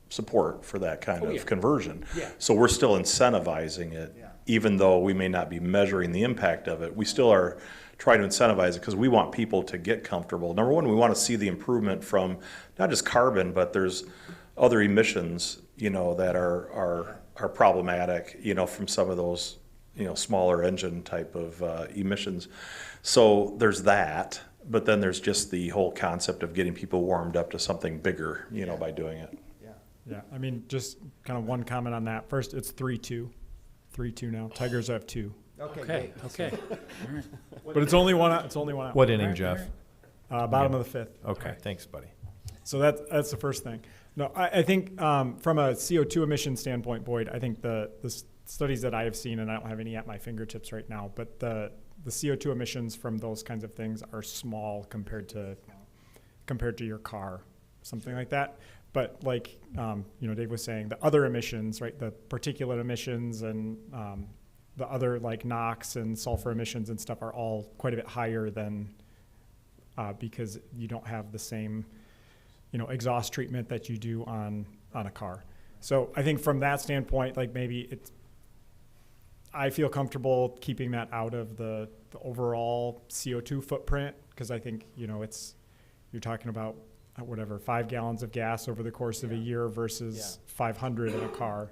support for that kind of conversion. Yeah. So we're still incentivizing it, even though we may not be measuring the impact of it. We still are trying to incentivize it because we want people to get comfortable. Number one, we want to see the improvement from not just carbon, but there's other emissions, that are problematic, from some of those, smaller engine type of emissions. So there's that, but then there's just the whole concept of getting people warmed up to something bigger, by doing it. Yeah, I mean, just kind of one comment on that. First, it's 3-2 now. Tigers have 2. Okay. All right. But it's only one out. What inning, Jeff? Bottom of the 5th. Okay, thanks, buddy. So that's the first thing. No, I think from a CO2 emission standpoint, Boyd, I think the studies that I have seen, and I don't have any at my fingertips right now, but the CO2 emissions from those kinds of things are small compared to your car, something like that. But like Dave was saying, the other emissions, right, the particulate emissions and the other like NOx and sulfur emissions and stuff are all quite a bit higher than because you don't have the same exhaust treatment that you do on a car. So I think from that standpoint, like maybe I feel comfortable keeping that out of the overall CO2 footprint because I think you're talking about 5 gallons of gas over the course of a year versus 500 in a car.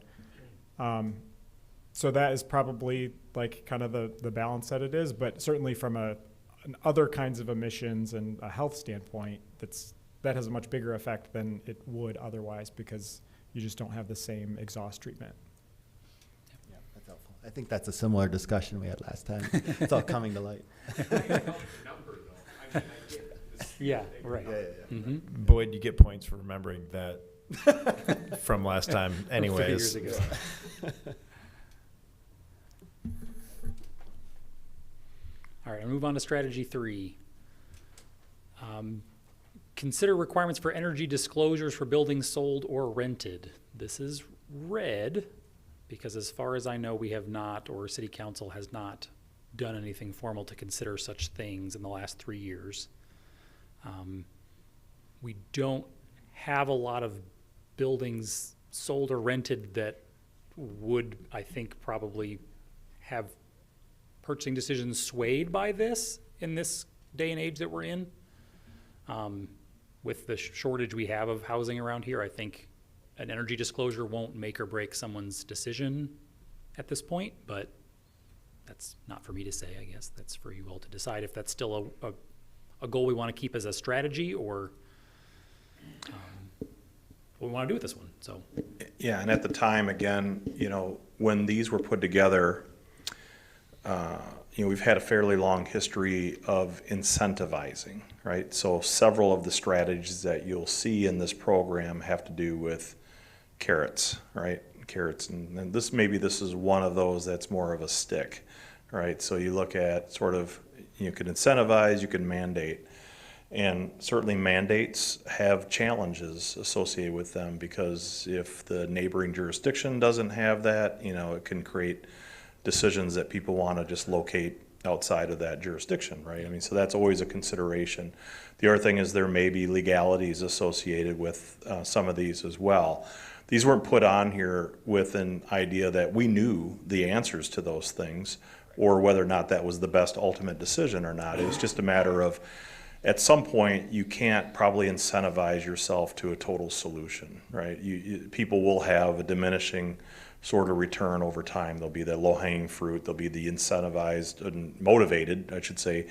So that is probably like kind of the balance that it is, but certainly from an other kinds of emissions and a health standpoint, that has a much bigger effect than it would otherwise because you just don't have the same exhaust treatment. Yeah, that's helpful. I think that's a similar discussion we had last time. It's all coming to light. Yeah, right. Mm-hmm. Boyd, you get points for remembering that from last time anyways. 3 years ago. All right, I'll move on to strategy 3. Consider requirements for energy disclosures for buildings sold or rented. This is red because as far as I know, we have not, or City Council has not done anything formal to consider such things in the last 3 years. We don't have a lot of buildings sold or rented that would, I think, probably have purchasing decisions swayed by this in this day and age that we're in. With the shortage we have of housing around here, I think an energy disclosure won't make or break someone's decision at this point, but that's not for me to say, I guess. That's for you all to decide if that's still a goal we want to keep as a strategy or what we want to do with this one. So, yeah, and at the time, again, when these were put together, we've had a fairly long history of incentivizing, right? So several of the strategies that you'll see in this program have to do with carrots, right? Carrots, and this is one of those that's more of a stick, right? So you look at sort of, you can incentivize, you can mandate. And certainly mandates have challenges associated with them because if the neighboring jurisdiction doesn't have that, it can create decisions that people want to just locate outside of that jurisdiction, right? I mean, so that's always a consideration. The other thing is there may be legalities associated with some of these as well. These weren't put on here with an idea that we knew the answers to those things or whether or not that was the best ultimate decision or not. It was just a matter of, at some point, you can't probably incentivize yourself to a total solution, right? People will have a diminishing sort of return over time. There'll be the low-hanging fruit. There'll be the incentivized and motivated, I should say,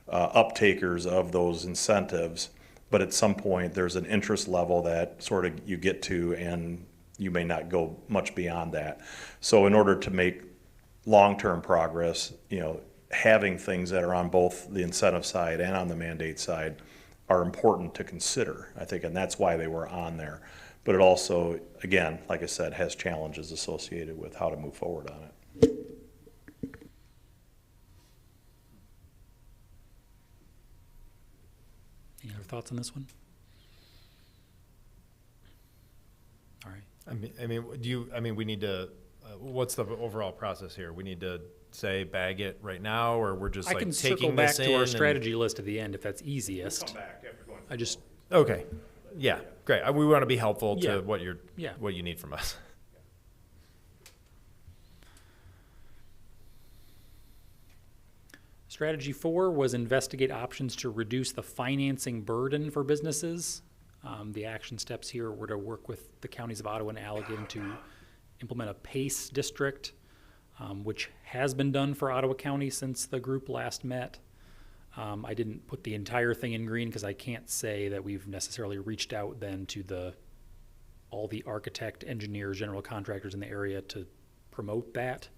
uptakers of those incentives. But at some point, there's an interest level that sort of you get to, and you may not go much beyond that. So in order to make long-term progress, having things that are on both the incentive side and on the mandate side are important to consider, I think, and that's why they were on there. But it also, again, like I said, has challenges associated with how to move forward on it. Any other thoughts on this one? All right. We need to, what's the overall process here? We need to say bag it right now, or we're just I like can taking circle back this in? to our and- strategy list at the end if that's easiest. Come back after going. I just, Okay, yeah, great. We want to be helpful Yeah. to what you're, Yeah. what you need from us. Strategy 4 was investigate options to reduce the financing burden for businesses. The action steps here were to work with the counties of Ottawa and Allegan to implement a PACE district, which has been done for Ottawa County since the group last met. I didn't put the entire thing in green because I can't say that we've necessarily reached out then to all the architect, engineers, general contractors in the area to promote that.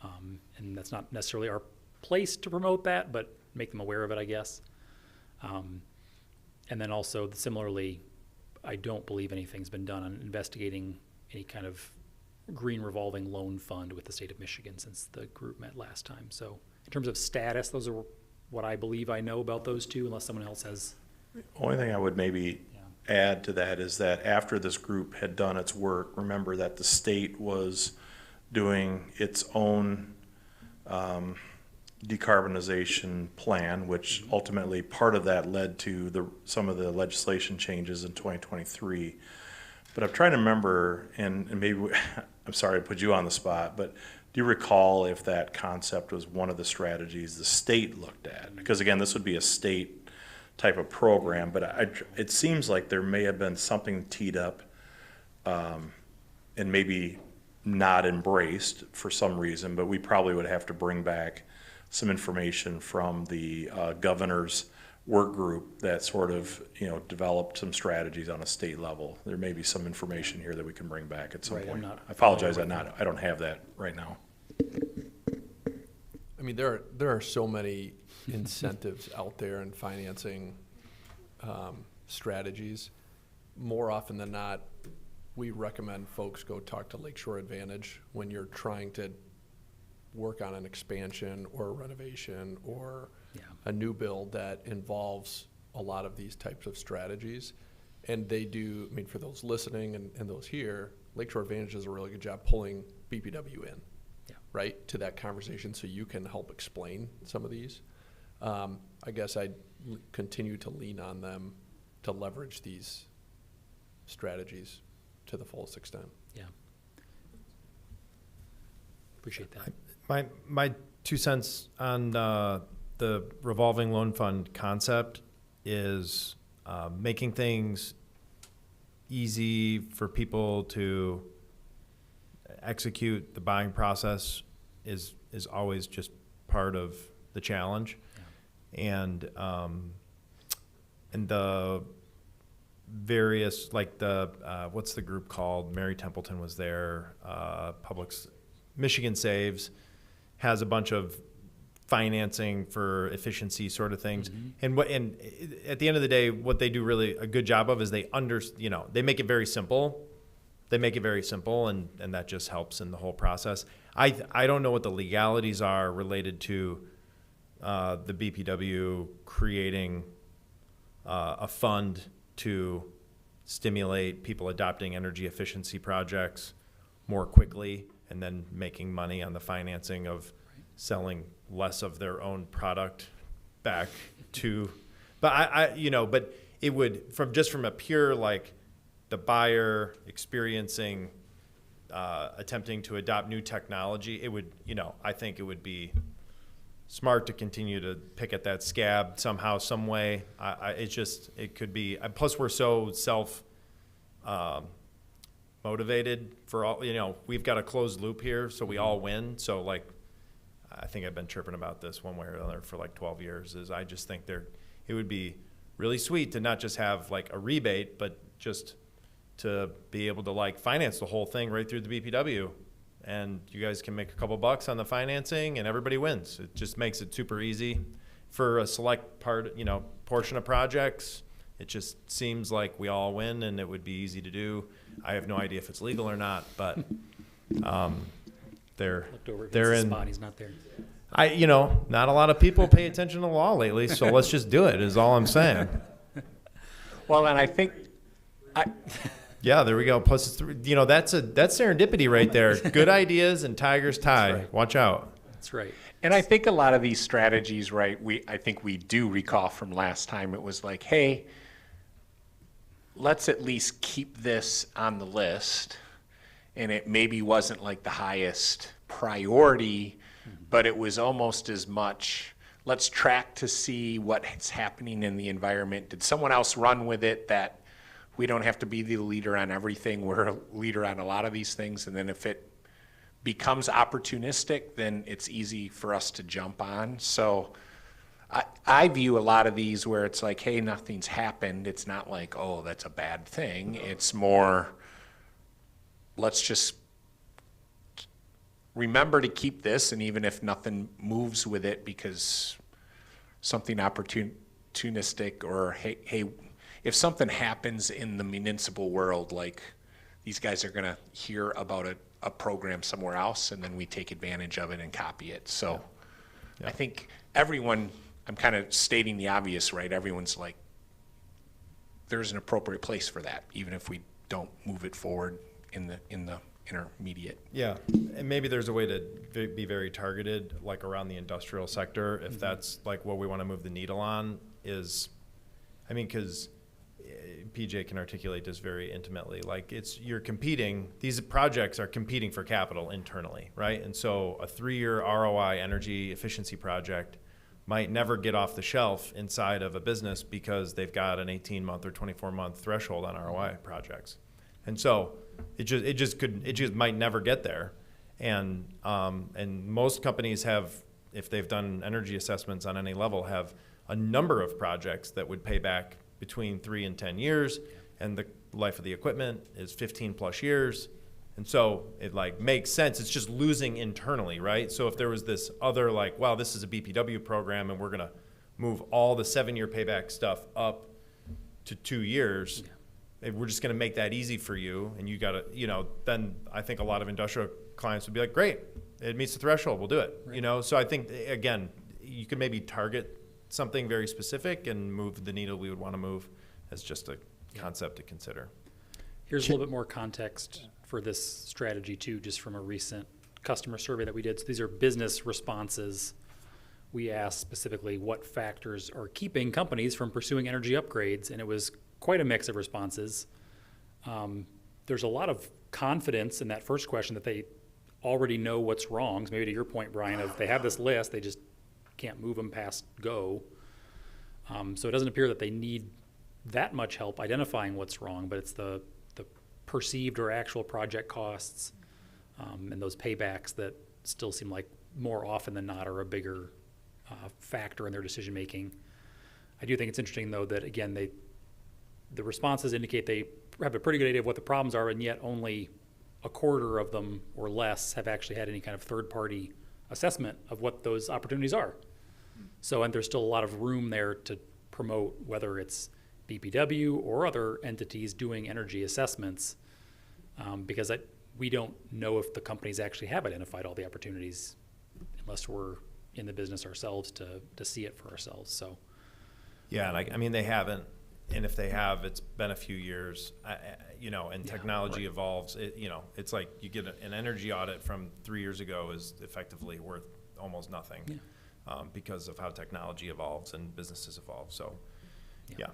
And that's not necessarily our place to promote that, but make them aware of it, I guess. And then also similarly, I don't believe anything's been done on investigating any kind of green revolving loan fund with the state of Michigan since the group met last time. So in terms of status, those are what I believe I know about those two, unless someone else has. Only thing I would maybe Yeah. add to that is that after this group had done its work, remember that the state was doing its own decarbonization plan, which ultimately part of that led to some of the legislation changes in 2023. But I'm trying to remember, and maybe, I'm sorry to put you on the spot, but do you recall if that concept was one of the strategies the state looked at? Because again, this would be a state type of program, but it seems like there may have been something teed up and maybe not embraced for some reason, but we probably would have to bring back some information from the governor's work group that sort of, developed some strategies on a state level. There may be some information here that we can bring back at some Right, I'm point. not I apologize, familiar I don't have that right now. I mean, there are so many incentives out there in financing strategies. More often than not, we recommend folks go talk to Lakeshore Advantage when you're trying to work on an expansion or a renovation or Yeah. a new build that involves a lot of these types of strategies. And they do, I mean, for those listening and those here, Lakeshore Advantage does a really good job pulling BPW in, Yeah. right, to that conversation so you can help explain some of these. I guess I'd continue to lean on them to leverage these strategies to the fullest extent. Yeah. Appreciate that. My 2 cents on the revolving loan fund concept is making things easy for people to execute the buying process is always just part of the challenge. And the various, like what's the group called? Mary Templeton was there. Michigan Saves has a bunch of financing for efficiency sort of things. And at the end of the day, what they do really a good job of is they make it very simple. They make it very simple, and that just helps in the whole process. I don't know what the legalities are related to the BPW creating a fund to stimulate people adopting energy efficiency projects more quickly and then making money on the financing of selling less of their own product back to, but but it would, from a pure, like, the buyer experiencing, attempting to adopt new technology, it would, I think it would be smart to continue to pick at that scab somehow, some way. It could be, plus we're so motivated for all, we've got a closed loop here, so we all win. So, like, I think I've been chirping about this one way or another for like 12 years, is I just think it would be really sweet to not just have like a rebate, but just to be able to like finance the whole thing right through the BPW and you guys can make a couple bucks on the financing and everybody wins. It just makes it super easy for a select portion of projects. It just seems like we all win and it would be easy to do. I have no idea if it's legal or not, but they're Looked over at they're Vince's in. spot, he's not there. Not a lot of people pay attention to the law lately, so let's just do it. Is all I'm saying. Well, and I think, Yeah, there we go. Plus, that's serendipity right there. Good ideas and tigers tie. right. Watch out. That's right. and I think a lot of these strategies, right, I think we do recall from last time, it was like, hey, let's at least keep this on the list. And it maybe wasn't like the highest priority, but it was almost as much, let's track to see what's happening in the environment. Did someone else run with it that we don't have to be the leader on everything? We're a leader on a lot of these things. And then if it becomes opportunistic, then it's easy for us to jump on. So I view a lot of these where it's like, hey, nothing's happened. It's not like, oh, that's a bad thing. It's more, let's just remember to keep this, and even if nothing moves with it because something opportunistic, or hey, if something happens in the municipal world, like these guys are gonna hear about a program somewhere else, and then we take advantage of it and copy it. So I think everyone, I'm kind of stating the obvious, right? Everyone's like, there's an appropriate place for that, even if we don't move it forward in the intermediate. Yeah, and maybe there's a way to be very targeted, like around the industrial sector, if that's like what we want to move the needle on is, because PJ can articulate this very intimately. Like you're competing, these projects are competing for capital internally, right? And so a 3-year ROI energy efficiency project might never get off the shelf inside of a business because they've got an 18-month or 24-month threshold on ROI projects. And so it just might never get there. And most companies have, if they've done energy assessments on any level, have a number of projects that would pay back between 3 and 10 years, and the life of the equipment is 15 plus years. And so it makes sense. It's just losing internally, right? So if there was this other wow, this is a BPW program and we're gonna move all the 7-year payback stuff up to 2 years, we're just gonna make that easy for you, and you gotta, then I think a lot of industrial clients would be like, great, it meets the threshold, we'll do it. Right. So I think, again, you could maybe target something very specific and move the needle we would want to move as just a concept to consider. Here's a little bit more context for this strategy too, just from a recent customer survey that we did. So these are business responses. We asked specifically what factors are keeping companies from pursuing energy upgrades, and it was quite a mix of responses. There's a lot of confidence in that first question that they already know what's wrong. So maybe to your point, Brian, of they have this list, they just can't move them past go. So it doesn't appear that they need that much help identifying what's wrong, but it's the perceived or actual project costs and those paybacks that still seem like more often than not are a bigger factor in their decision making. I do think it's interesting though that again the responses indicate they have a pretty good idea of what the problems are, and yet only a quarter of them or less have actually had any kind of third party assessment of what those opportunities are. So, and there's still a lot of room there to promote, whether it's BPW or other entities doing energy assessments, because we don't know if the companies actually have identified all the opportunities unless we're in the business ourselves to see it for ourselves. So, Yeah, and they haven't, and if they have, it's been a few years, and technology evolves. It's like you get an energy audit from 3 years ago is effectively worth almost nothing. Yeah. Because of how technology evolves and businesses evolve. So, yeah.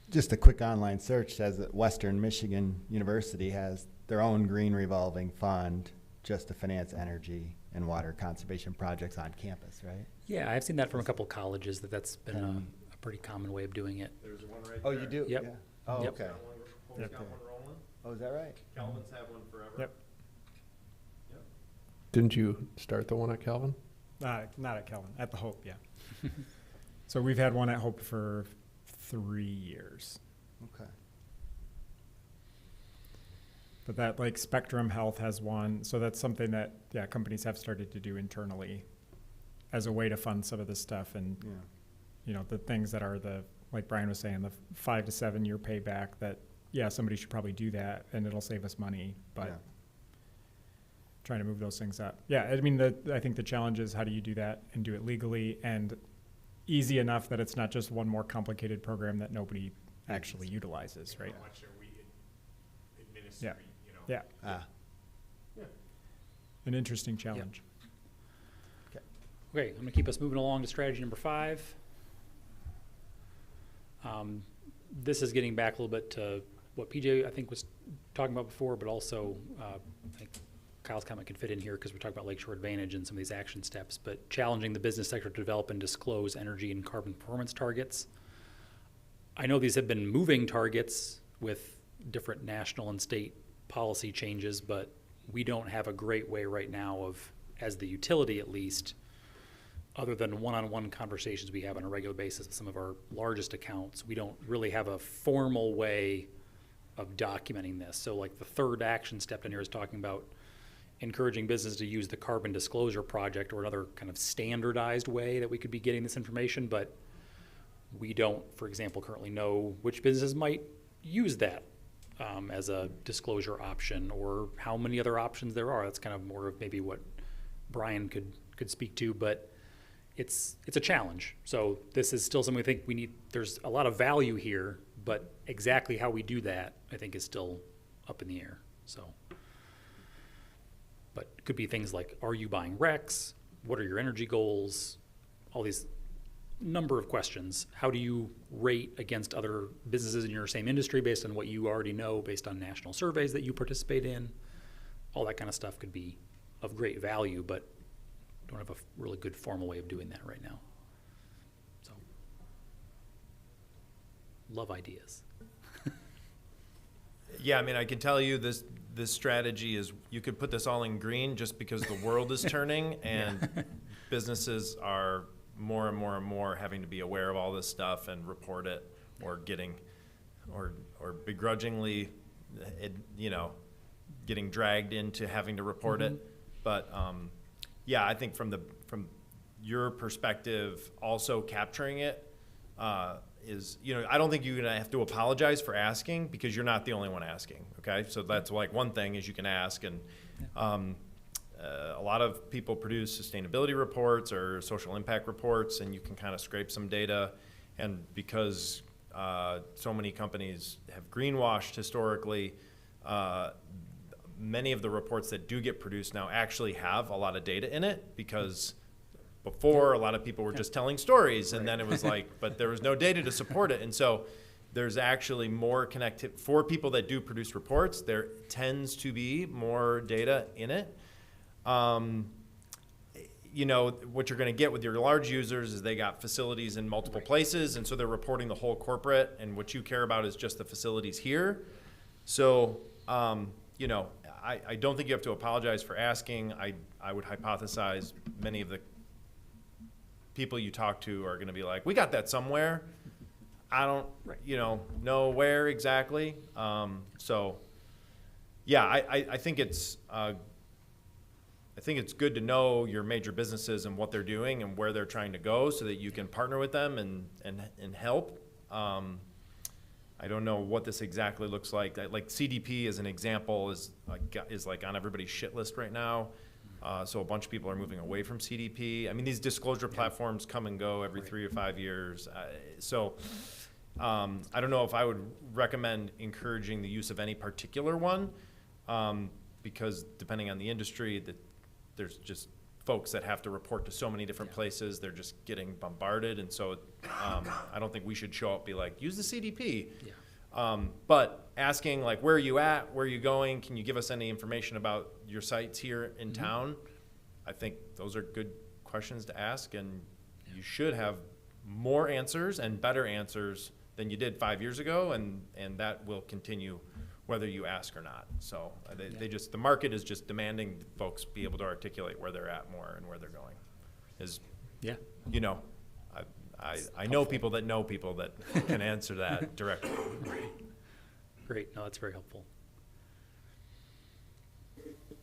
Just a quick online search says that Western Michigan University has their own green revolving fund just to finance energy and water conservation projects on campus, right? Yeah, I've seen that from a couple colleges that's been a pretty common way of doing it. There's one right Oh, you do? Yep. Yeah. Oh, Yep. okay. Got one rolling. Oh, is that right? Calvin's had one forever. Yep. Didn't you start the one at Calvin? Not at Kelvin, at the Hope, yeah. So we've had one at Hope for 3 years. Okay. But that, like, Spectrum Health has one, so that's something that, yeah, companies have started to do internally as a way to fund some of this stuff. And, Yeah. you know, the things that are like Brian was saying, the 5 to 7 year payback, that, yeah, somebody should probably do that and it'll save us money, but Yeah. trying to move those things up. Yeah, I mean, I think the challenge is how do you do that and do it legally and easy enough that it's not just one more complicated program that nobody actually utilizes, right? How much are we Yeah. administering, you know? Yeah, Ah, an interesting challenge. Okay, I'm gonna keep us moving along to strategy number 5. This is getting back a little bit to what PJ, I think, was talking about before, but also, I think Kyle's comment could fit in here because we're talking about Lakeshore Advantage and some of these action steps, but challenging the business sector to develop and disclose energy and carbon performance targets. I know these have been moving targets with different national and state policy changes, but we don't have a great way right now of, as the utility at least, other than one-on-one conversations we have on a regular basis with some of our largest accounts, we don't really have a formal way of documenting this. So like the third action step in here is talking about encouraging business to use the Carbon Disclosure Project or another kind of standardized way that we could be getting this information, but we don't, for example, currently know which businesses might use that as a disclosure option or how many other options there are. That's kind of more of maybe what Brian could speak to, but it's a challenge. So this is still something we think we need. There's a lot of value here, but exactly how we do that, I think, is still up in the air. So, but it could be things like, are you buying RECs? What are your energy goals? All these number of questions. How do you rate against other businesses in your same industry based on what you already know, based on national surveys that you participate in? All that kind of stuff could be of great value, but don't have a really good formal way of doing that right now. So, love ideas. Yeah, I mean, I can tell you this strategy is, you could put this all in green just because the world is turning and businesses are more and more and more having to be aware of all this stuff and report it, or getting, or begrudgingly, getting dragged into having to report it. But, yeah, I think from your perspective, also capturing it is, I don't think you're gonna have to apologize for asking because you're not the only one asking. Okay, so that's like one thing is you can ask, and a lot of people produce sustainability reports or social impact reports, and you can kind of scrape some data. And because so many companies have greenwashed historically, many of the reports that do get produced now actually have a lot of data in it, because before a lot of people were just telling stories, and then it was like, but there was no data to support it. And so there's actually more connected for people that do produce reports. There tends to be more data in it. What you're going to get with your large users is they got facilities in multiple places, and so they're reporting the whole corporate, and what you care about is just the facilities here. So, I don't think you have to apologize for asking. I would hypothesize many of the people you talk to are going to be like, we got that somewhere. I don't, know where exactly. So, yeah, I think it's good to know your major businesses and what they're doing and where they're trying to go, so that you can partner with them and help. I don't know what this exactly looks like. Like CDP as an example is like on everybody's shit list right now. So a bunch of people are moving away from CDP. I mean, these disclosure platforms come and go every 3 to 5 years. I don't know if I would recommend encouraging the use of any particular one, because depending on the industry, there's just folks that have to report to so many different places. They're just getting bombarded, and so I don't think we should show up be like, use the CDP. Yeah. But asking like, where are you at? Where are you going? Can you give us any information about your sites here in town? I think those are good questions to ask, and you should have more answers and better answers than you did 5 years ago, and that will continue whether you ask or not. So the market is just demanding folks be able to articulate where they're at more and where they're going. I know people that can answer that directly. Great. No, that's very helpful.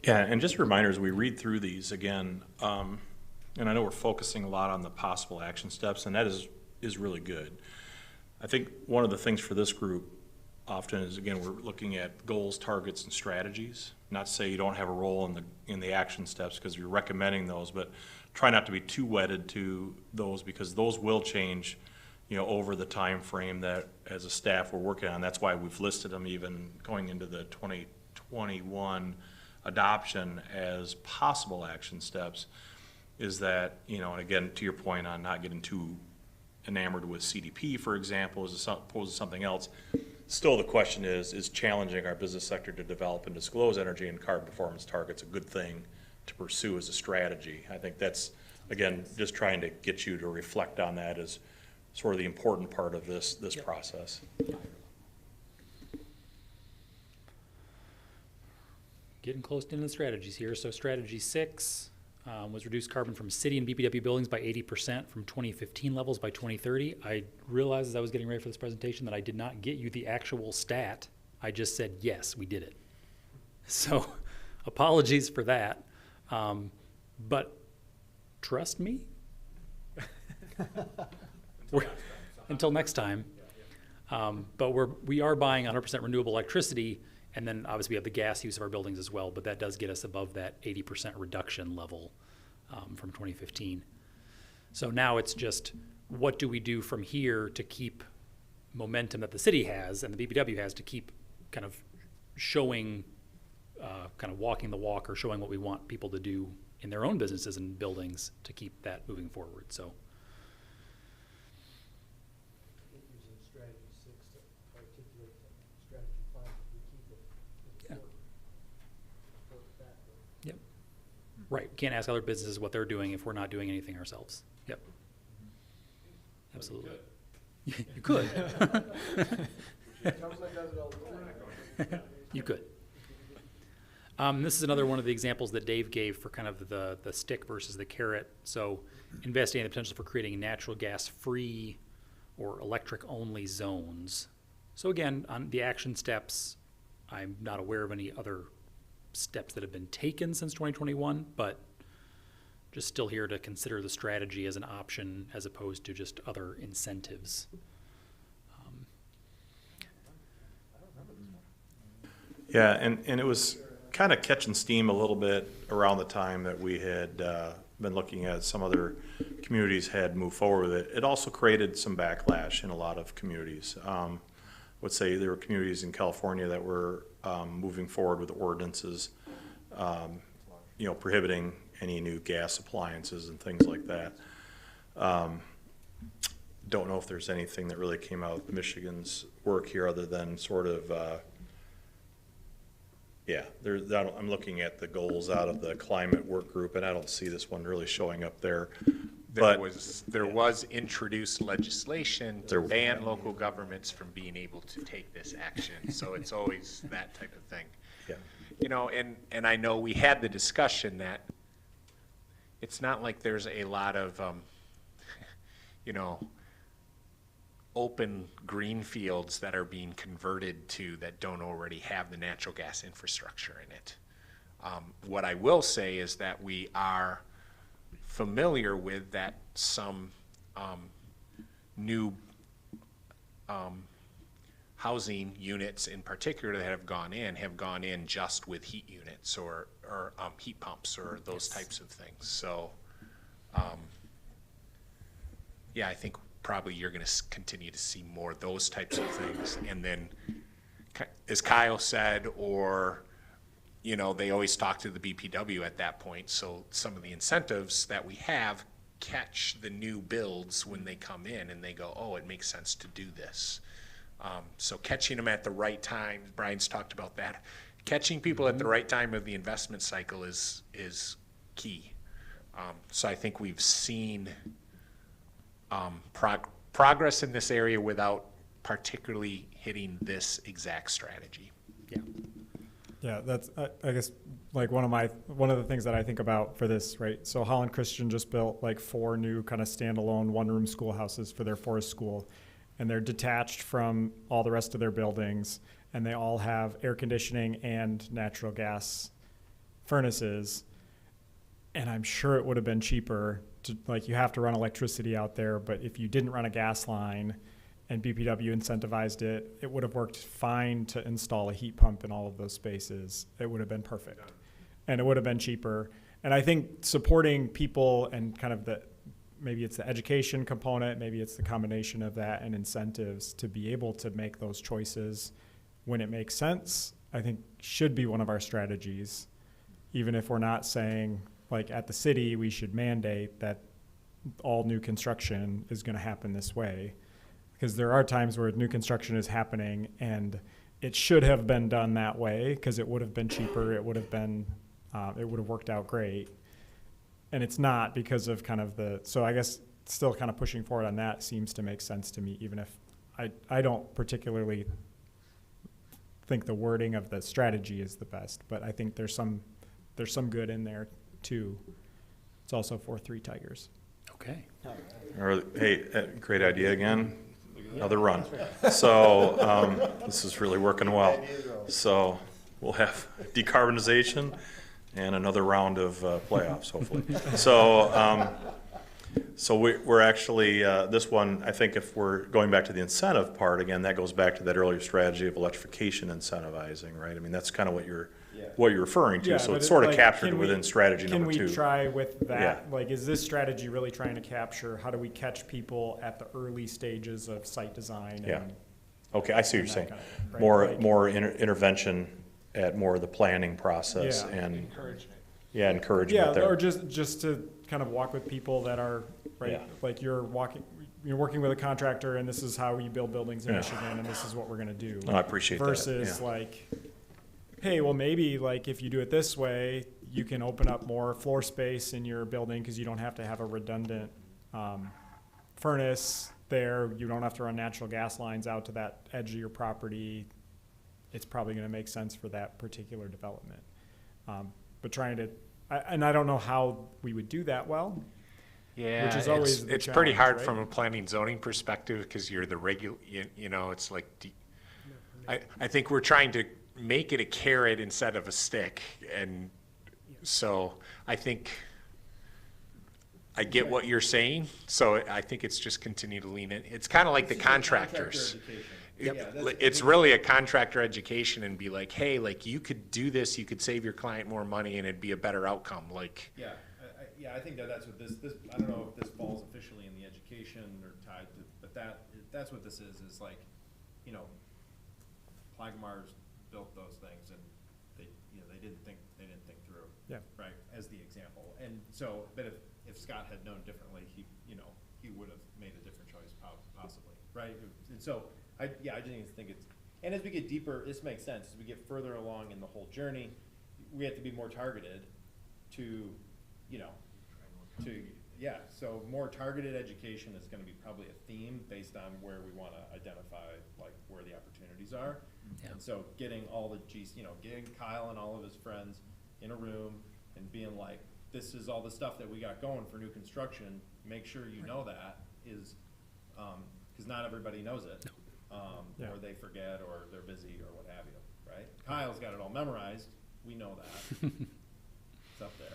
Yeah, and just reminders, we read through these again, and I know we're focusing a lot on the possible action steps, and that is really good. I think one of the things for this group often is, again, we're looking at goals, targets, and strategies. Not to say you don't have a role in the action steps, because you're recommending those, but try not to be too wedded to those, because those will change, over the time frame that as a staff we're working on. That's why we've listed them even going into the 2021 adoption as possible action steps, is that, and again, to your point on not getting too enamored with CDP, for example, as opposed to something else. Still, the question is challenging our business sector to develop and disclose energy and carbon performance targets a good thing to pursue as a strategy? I think that's, again, just trying to get you to reflect on that as sort of the important part of this process. Getting close to the strategies here. So strategy 6 was reduce carbon from city and BPW buildings by 80% from 2015 levels by 2030. I realized as I was getting ready for this presentation that I did not get you the actual stat. I just said, yes, we did it. So apologies for that. But trust me, until next time. But we are buying 100% renewable electricity, and then obviously we have the gas use of our buildings as well, but that does get us above that 80% reduction level from 2015. So now it's just, what do we do from here to keep momentum that the city has and the BPW has to keep kind of showing, kind of walking the walk, or showing what we want people to do in their own businesses and buildings to keep that moving forward. So. Using strategy 6 to articulate strategy 5, we keep it. Yeah. Yep. Right. We can't ask other businesses what they're doing if we're not doing anything ourselves. Yep. Absolutely. You could. You could. This is another one of the examples that Dave gave for kind of the stick versus the carrot. So investigating the potential for creating natural gas free or electric only zones. So again, on the action steps, I'm not aware of any other steps that have been taken since 2021, but just still here to consider the strategy as an option as opposed to just other incentives. Yeah, and it was kind of catching steam a little bit around the time that we had been looking at some other communities had moved forward with it. It also created some backlash in a lot of communities. I would say there were communities in California that were moving forward with ordinances, prohibiting any new gas appliances and things like that. Don't know if there's anything that really came out of Michigan's work here other than sort of, I'm looking at the goals out of the climate work group, and I don't see this one really showing up there. There was introduced legislation to ban local governments from being able to take this action. So it's always that type of thing. Yeah. And I know we had the discussion that it's not like there's a lot of, open green fields that are being converted to that don't already have the natural gas infrastructure in it. What I will say is that we are familiar with that some new housing units in particular that have gone in just with heat units or heat pumps or those types of things. So, I think probably you're going to continue to see more of those types of things. And then, as Kyle said, or, they always talk to the BPW at that point. So some of the incentives that we have catch the new builds when they come in and they go, oh, it makes sense to do this. So catching them at the right time, Brian's talked about that. Catching people at the right time of the investment cycle is key. So I think we've seen progress in this area without particularly hitting this exact strategy. Yeah. Yeah, that's, I guess, like one of the things that I think about for this, right? So Holland Christian just built like 4 new kind of standalone one-room schoolhouses for their forest school, and they're detached from all the rest of their buildings, and they all have air conditioning and natural gas furnaces. And I'm sure it would have been cheaper to, like, you have to run electricity out there, but if you didn't run a gas line and BPW incentivized it, it would have worked fine to install a heat pump in all of those spaces. It would have been perfect. And it would have been cheaper. And I think supporting people and kind of maybe it's the education component, maybe it's the combination of that and incentives to be able to make those choices when it makes sense, I think should be one of our strategies. Even if we're not saying, like at the city, we should mandate that all new construction is going to happen this way. Because there are times where new construction is happening and it should have been done that way because it would have been cheaper, it would have worked out great. And it's not because of kind of so I guess still kind of pushing forward on that seems to make sense to me, even if I don't particularly think the wording of the strategy is the best, but I think there's some good in there too. It's also 4-3 Tigers. Okay. Hey, great idea again. Another run. So this is really working well. So we'll have decarbonization and another round of playoffs, hopefully. So we're actually, this one, I think if we're going back to the incentive part, again, that goes back to that earlier strategy of electrification incentivizing, right? I mean, that's kind of what you're referring to. Yeah, So but it's sort of like, captured within strategy number 2. Can we try with that? Yeah. Like, is this strategy really trying to capture, how do we catch people at the early stages of site design? Yeah. And, Okay, I see what you're that saying. kind of thing, right? More Like- intervention at more of the planning process Yeah. and, Encouragement. yeah, encouragement Yeah, there. or just to kind of walk with people that are, right, Yeah. like you're working with a contractor and this is how you build buildings in Yeah. Michigan and this is what we're gonna do. No, I appreciate that, Versus yeah. like, hey, well, maybe like if you do it this way, you can open up more floor space in your building because you don't have to have a redundant furnace there. You don't have to run natural gas lines out to that edge of your property. It's probably going to make sense for that particular development. But trying to, and I don't know how we would do that well. Yeah, Which is always the it's pretty challenge, hard right? from a planning zoning perspective because you're the you know, it's like, I think we're trying to make it a carrot instead of a stick. And so I think I get what you're saying. So I think it's just continue to lean in. It's kind of like the contractors. It's really a contractor education and be like, hey, like you could do this, you could save your client more money and it'd be a better outcome. Like, I think that's what this, I don't know if this falls officially in the education or tied to, but that's what this is like, you know, Plagamars built those things and they didn't think through. Yeah. Right, as the example. And so, but if Scott had known differently, he would have made a different choice possibly, right? And so, I just think it's, and as we get deeper, this makes sense, as we get further along in the whole journey, we have to be more targeted to, so more targeted education is gonna be probably a theme based on where we wanna identify, like, where the opportunities are. Yeah. And so getting all the getting Kyle and all of his friends in a room and being like, this is all the stuff that we got going for new construction, make sure you know that is, cause not everybody knows it. Yeah. Or they forget, or they're busy, or what have you, right? Kyle's got it all memorized, we know that. It's up there.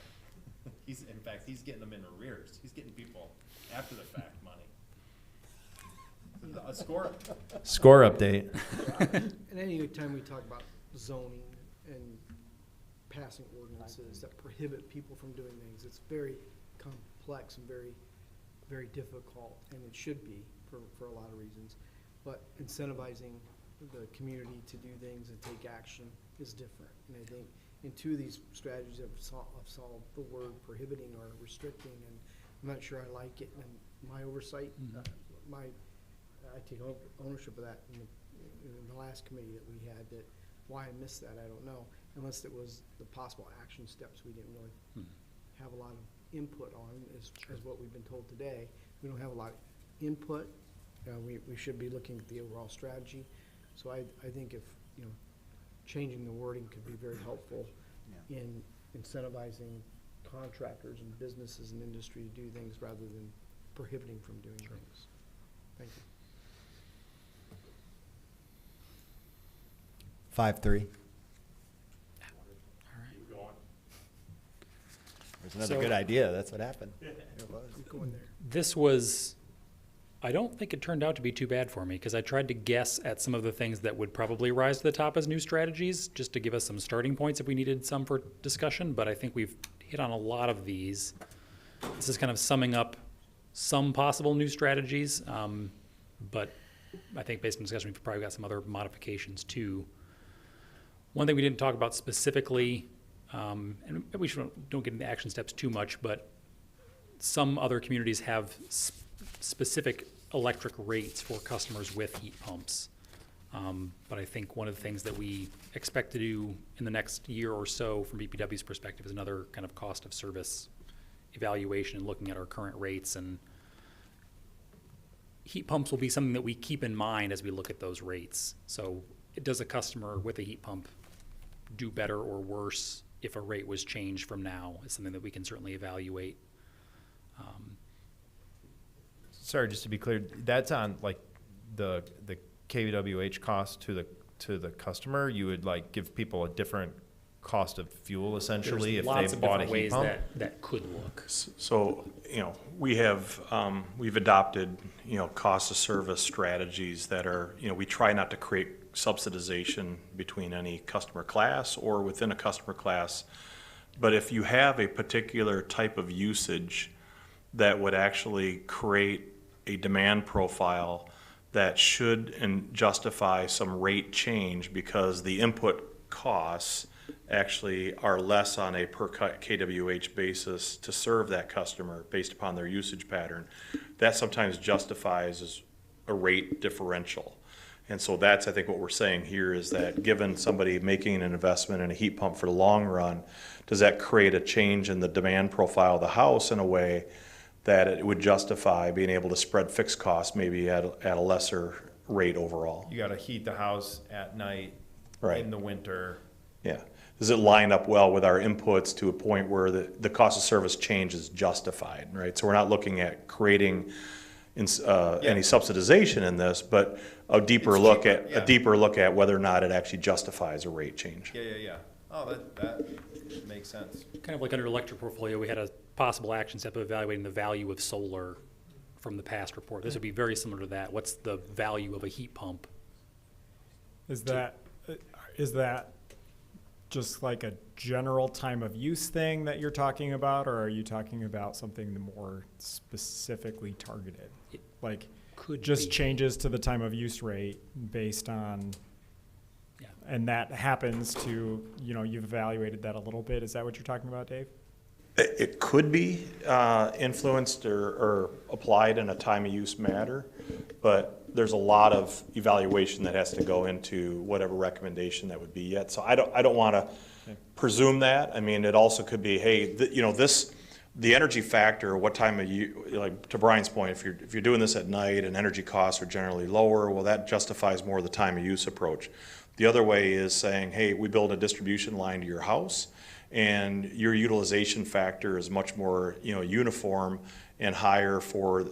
In fact, he's getting them in arrears. He's getting people after the fact money. A score update. And any time we talk about zoning and passing ordinances that prohibit people from doing things, it's very complex and very, very difficult, and it should be for a lot of reasons. But incentivizing the community to do things and take action is different. And I think in two of these strategies have solved the word prohibiting or restricting, and I'm not sure I like it in my oversight. I take ownership of that in the last committee that we had. That why I missed that, I don't know, unless it was the possible action steps we didn't really have a lot of input on, as what we've been told today. We don't have a lot of input. We should be looking at the overall strategy. So I think if, changing the wording could be very helpful in incentivizing contractors and businesses and industry to do things rather than prohibiting from doing things. Thank you. 5-3. was another So- good idea. That's what happened. Go in there. This was, I don't think it turned out to be too bad for me, because I tried to guess at some of the things that would probably rise to the top as new strategies, just to give us some starting points if we needed some for discussion, but I think we've hit on a lot of these. This is kind of summing up some possible new strategies, but I think based on discussion, we've probably got some other modifications too. One thing we didn't talk about specifically, and we don't get into action steps too much, but some other communities have specific electric rates for customers with heat pumps. But I think one of the things that we expect to do in the next year or so from BPW's perspective is another kind of cost of service evaluation and looking at our current rates, and heat pumps will be something that we keep in mind as we look at those rates. So does a customer with a heat pump do better or worse if a rate was changed from now? It's something that we can certainly evaluate. Sorry, just to be clear, that's on like the KWH cost to the customer. You would like give people a different cost of fuel essentially There's if lots they of bought a different heat ways pump. that could look. So, we have, we've adopted, cost of service strategies that are, we try not to create subsidization between any customer class or within a customer class. But if you have a particular type of usage that would actually create a demand profile that should and justify some rate change because the input costs actually are less on a per KWH basis to serve that customer based upon their usage pattern, that sometimes justifies as a rate differential. And so that's, I think, what we're saying here is that given somebody making an investment in a heat pump for the long run, does that create a change in the demand profile of the house in a way that it would justify being able to spread fixed costs maybe at a lesser rate overall? You gotta heat the house at night Right. in the winter. Yeah. Does it line up well with our inputs to a point where the cost of service change is justified, right? So we're not looking at creating any subsidization in this, but a deeper It's look cheaper, at, yeah. a deeper look at whether or not it actually justifies a rate change. Yeah. Oh, that makes sense. Kind of like under electric portfolio, we had a possible action step of evaluating the value of solar from the past report. This would be very similar to that. What's the value of a heat pump? Is that just like a general time of use thing that you're talking about, or are you talking about something more specifically targeted? It Like could just be. changes to the time of use rate based on, Yeah. and that happens to, you've evaluated that a little bit. Is that what you're talking about, Dave? It could be influenced or applied in a time of use matter, but there's a lot of evaluation that has to go into whatever recommendation that would be yet. So I don't want to presume that. I mean, it also could be, hey, the energy factor, what time of you, like to Brian's point, if you're doing this at night and energy costs are generally lower, well, that justifies more the time of use approach. The other way is saying, hey, we build a distribution line to your house, and your utilization factor is much more, uniform and higher for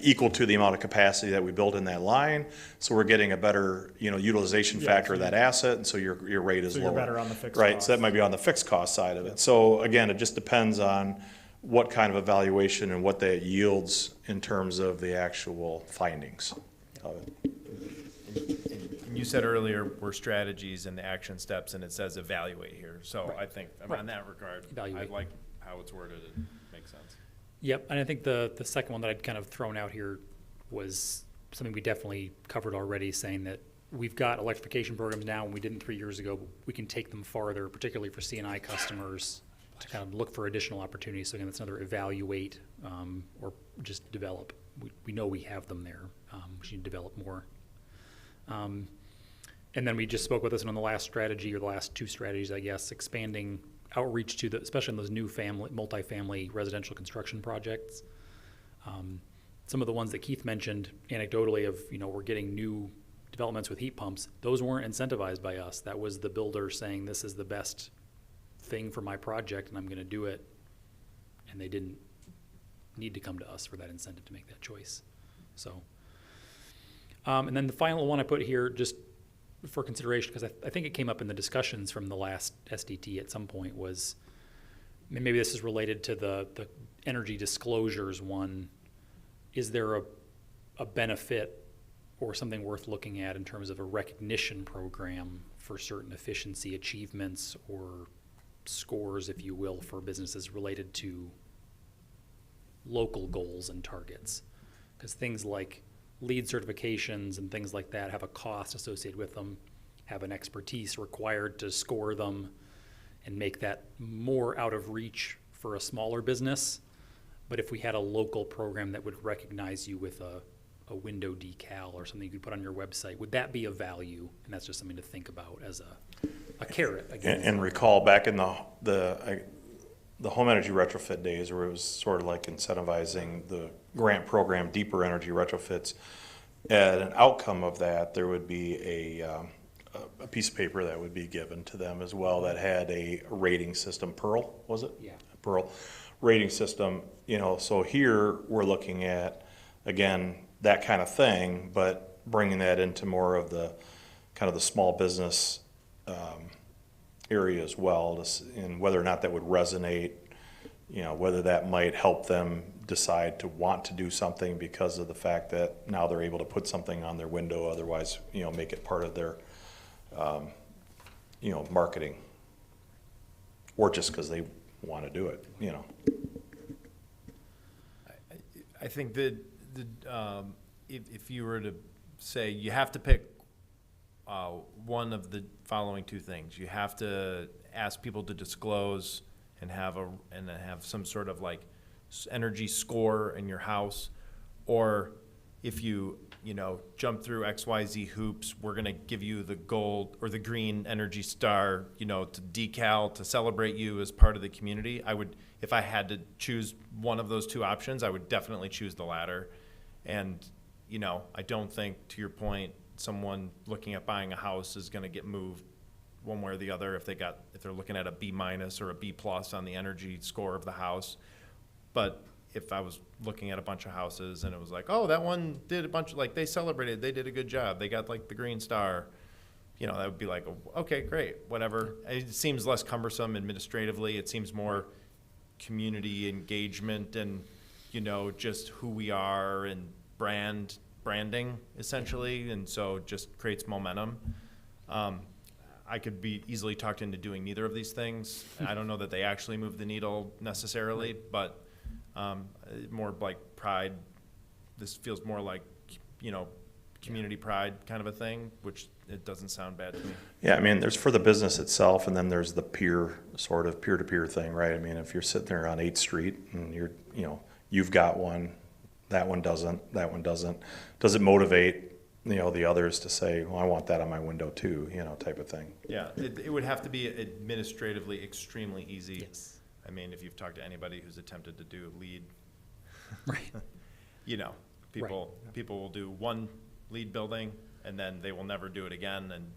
equal to the amount of capacity that we build in that line. So we're getting a better, utilization Yeah, factor so of that asset, and so your rate is So lower. you're better on the fixed Right, cost. so that might be on the fixed cost side of it. So again, it just depends on what kind of evaluation and what that yields in terms of the actual findings of it. And you said earlier, we're strategies and the action steps, and it says evaluate here. So I think, in that regard, I Evaluate. like how it's worded. It makes sense. Yep, and I think the second one that I'd kind of thrown out here was something we definitely covered already, saying that we've got electrification programs now, and we didn't 3 years ago, but we can take them farther, particularly for C&I customers, to kind of look for additional opportunities. So again, that's another evaluate or just develop. We know we have them there. We should develop more. And then we just spoke with this one on the last strategy, or the last two strategies, I guess, expanding outreach to especially in those new multifamily residential construction projects. Some of the ones that Keith mentioned anecdotally of, we're getting new developments with heat pumps, those weren't incentivized by us. That was the builder saying, this is the best thing for my project and I'm gonna do it. And they didn't need to come to us for that incentive to make that choice. So, and then the final one I put here just for consideration, because I think it came up in the discussions from the last SDT at some point, was maybe this is related to the energy disclosures one. Is there a benefit or something worth looking at in terms of a recognition program for certain efficiency achievements or scores, if you will, for businesses related to local goals and targets? Because things like LEED certifications and things like that have a cost associated with them, have an expertise required to score them, and make that more out of reach for a smaller business. But if we had a local program that would recognize you with a window decal or something you could put on your website, would that be of value? And that's just something to think about as a carrot. Again. And recall back in the home energy retrofit days where it was sort of like incentivizing the grant program, deeper energy retrofits. At an outcome of that, there would be a piece of paper that would be given to them as well that had a rating system. Pearl, was it? Yeah. Pearl rating system. So here we're looking at, again, that kind of thing, but bringing that into more of the kind of the small business area as well, and whether or not that would resonate, whether that might help them decide to want to do something because of the fact that now they're able to put something on their window, otherwise, make it part of their, marketing, or just because they want to do it, I think that if you were to say you have to pick one of the following two things, you have to ask people to disclose and have some sort of like energy score in your house, or if you jump through XYZ hoops, we're gonna give you the gold or the green Energy Star, to decal to celebrate you as part of the community. If I had to choose one of those two options, I would definitely choose the latter. And I don't think, to your point, someone looking at buying a house is gonna get moved one way or the other if they're looking at a B- or a B+ on the energy score of the house. But if I was looking at a bunch of houses and it was like, oh, that one did a bunch of, like, they celebrated, they did a good job, they got like the green star, that would be like, okay, great, whatever. It seems less cumbersome administratively. It seems more community engagement and, just who we are and branding essentially. And so just creates momentum. I could be easily talked into doing neither of these things. I don't know that they actually move the needle necessarily, but more like pride. This feels more like, community pride kind of a thing, which it doesn't sound bad to me. Yeah, I mean, there's for the business itself, and then there's the peer-to-peer thing, right? I mean, if you're sitting there on 8th Street and you've got one, that one doesn't, does it motivate, the others to say, well, I want that on my window too, type of thing. Yeah, it would have to be administratively extremely easy. Yes. I mean, if you've talked to anybody who's attempted to do LEED, Right. people will do one LEED building and then they will never do it again and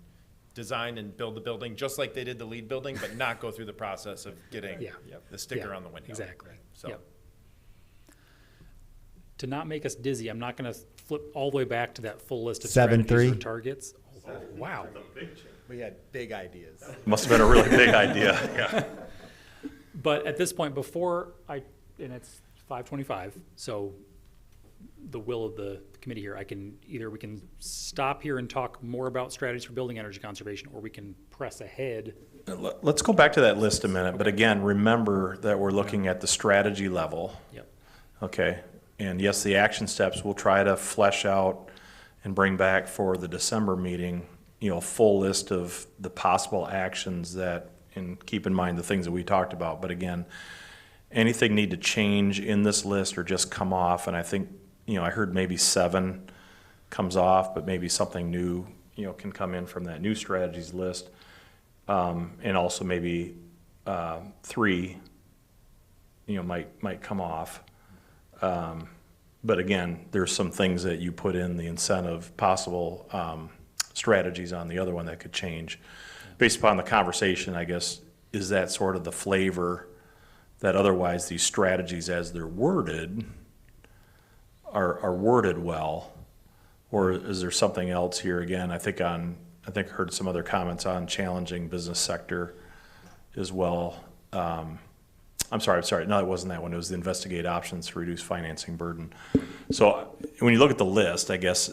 design and build the building just like they did the LEED building, but not go through the process of getting the sticker on the window. Exactly. So. Yep. To not make us dizzy, I'm not going to flip all the way back to that full list of 7-3. strategies or targets. Oh, wow. We had big ideas. Must have been a really big idea. Yeah. But at this point, and it's 5:25, so the will of the committee here, we can stop here and talk more about strategies for building energy conservation, or we can press ahead. Let's go back to that list a minute, but again, remember that we're looking at the strategy level. Yep. Okay, and yes, the action steps we'll try to flesh out and bring back for the December meeting, a full list of the possible actions that, and keep in mind the things that we talked about, but again, anything need to change in this list or just come off, and I think, I heard maybe 7 comes off, but maybe something new, can come in from that new strategies list. And also maybe 3, might come off. But again, there's some things that you put in the incentive possible strategies on the other one that could change. Based upon the conversation, I guess, is that sort of the flavor that otherwise these strategies as they're worded are worded well? Or is there something else here? Again, I think I heard some other comments on challenging business sector as well. I'm sorry, no, it wasn't that one. It was the investigate options to reduce financing burden. So when you look at the list, I guess,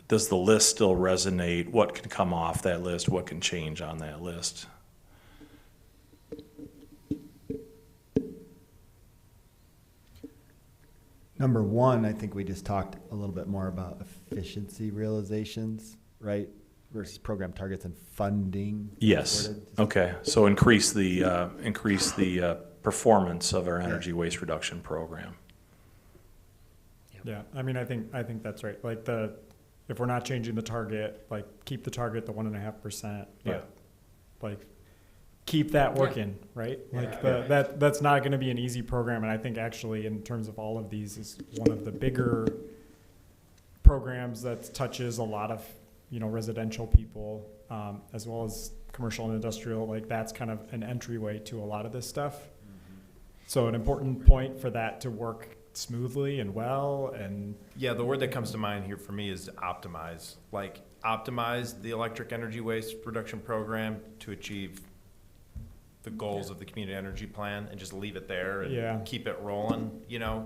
does the list still resonate? What can come off that list? What can change on that list? Number one, I think we just talked a little bit more about efficiency realizations, right? Versus program targets and funding. Yes. Okay. So increase the performance of our energy waste reduction program. Yeah, I mean, I think that's right. Like if we're not changing the target, like keep the target the 1.5%. Yeah. Like keep that working, right? Like that's not going to be an easy program. And I think actually in terms of all of these is one of the bigger programs that touches a lot of, residential people, as well as commercial and industrial. Like that's kind of an entryway to a lot of this stuff. Mm-hmm. So an important point for that to work smoothly and well. And Yeah, the word that comes to mind here for me is optimize. Like optimize the electric energy waste reduction program to achieve the goals of the community energy plan, and just leave it there and keep it rolling,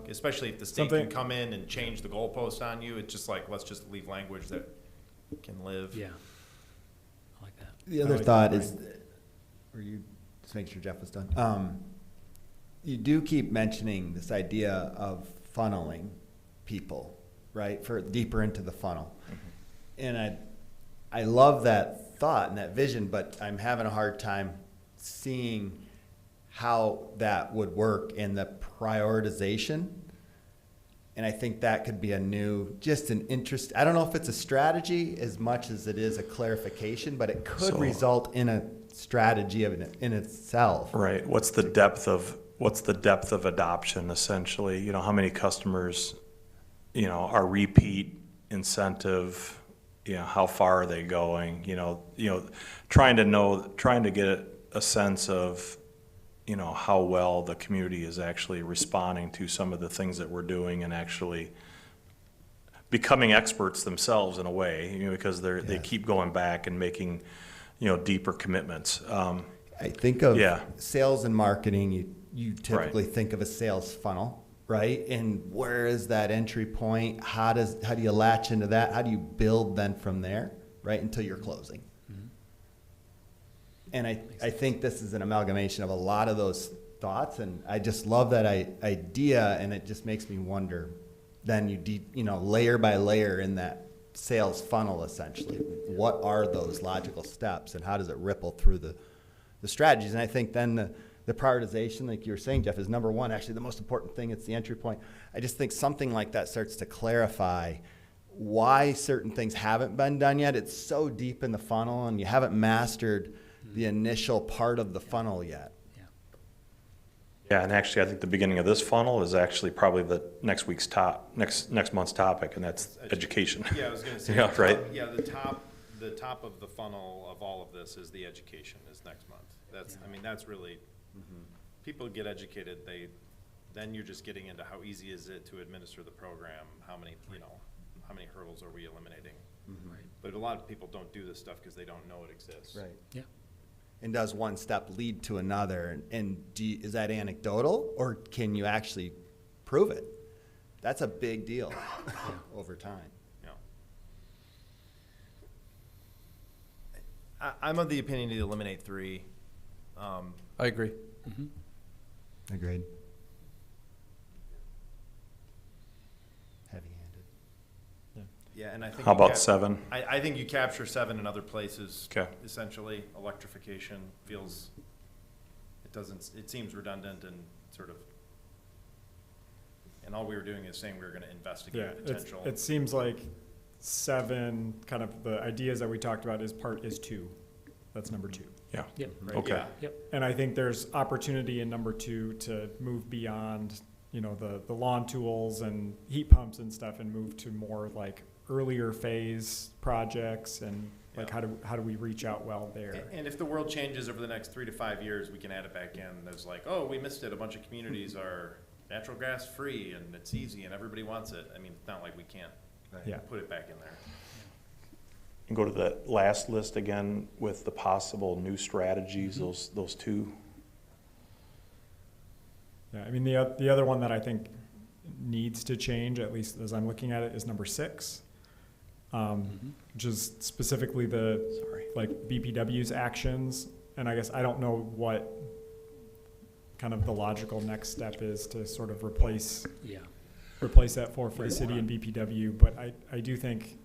especially if the state can come in and change the goalpost on you. It's just like, let's just leave language that can live. Yeah. I like that. The other thought is, or you just make sure Jeff was done. You do keep mentioning this idea of funneling people, right, for deeper into the funnel. Mm-hmm. And I love that thought and that vision, but I'm having a hard time seeing how that would work in the prioritization. And I think that could be an interest. I don't know if it's a strategy as much as it is a clarification, but it could result in a strategy in itself. Right. What's the depth of adoption, essentially? How many customers, are repeat incentive, how far are they going? Trying to get a sense of, how well the community is actually responding to some of the things that we're doing, and actually becoming experts themselves in a way, because they keep going back and making, deeper commitments. I think of sales and marketing, you typically think of a sales funnel, right? And where is that entry point? How do you latch into that? How do you build then from there, right, until you're closing? And I think this is an amalgamation of a lot of those thoughts, and I just love that idea, and it just makes me wonder, then layer by layer in that sales funnel, essentially, what are those logical steps, and how does it ripple through the strategies? And I think then the prioritization, like you were saying, Jeff, is number one, actually the most important thing. It's the entry point. I just think something like that starts to clarify why certain things haven't been done yet. It's so deep in the funnel, and you haven't mastered the initial part of the funnel yet. Yeah, and actually, I think the beginning of this funnel is actually probably the next month's topic, and that's education. Yeah, I was going to say. Right. Yeah, the top of the funnel of all of this is the education is next month. That's really people get educated. Then you're just getting into how easy is it to administer the program? How many hurdles are we eliminating? Mm-hmm. Right. But a lot of people don't do this stuff because they don't know it exists. Right. Yeah. And does one step lead to another? And is that anecdotal, or can you actually prove it? That's a big deal over time. Yeah. I'm of the opinion to eliminate 3. I agree. Mm-hmm. Agreed. Heavy-handed. Yeah, and I think. How about 7? I think you capture 7 in other places. Okay. Essentially, electrification feels, it seems redundant and sort of, and all we were doing is saying we were going to investigate potential. It seems like 7, kind of the ideas that we talked about is 2. That's number 2. Yeah. Yep. Right. Okay. Yeah. Yep. And I think there's opportunity in number 2 to move beyond, the lawn tools and heat pumps and stuff, and move to more like earlier phase projects, and like how do we reach out well there? And if the world changes over the next 3 to 5 years, we can add it back in. There's like, oh, we missed it. A bunch of communities are natural gas free, and it's easy, and everybody wants it. It's not like we can't put it back in there. And go to the last list again with the possible new strategies, those 2. Yeah, I mean, the other one that I think needs to change, at least as I'm looking at it, is number 6. Which is specifically like BPW's actions. And I guess I don't know what kind of the logical next step is to sort of replace that for the city and BPW. But I do think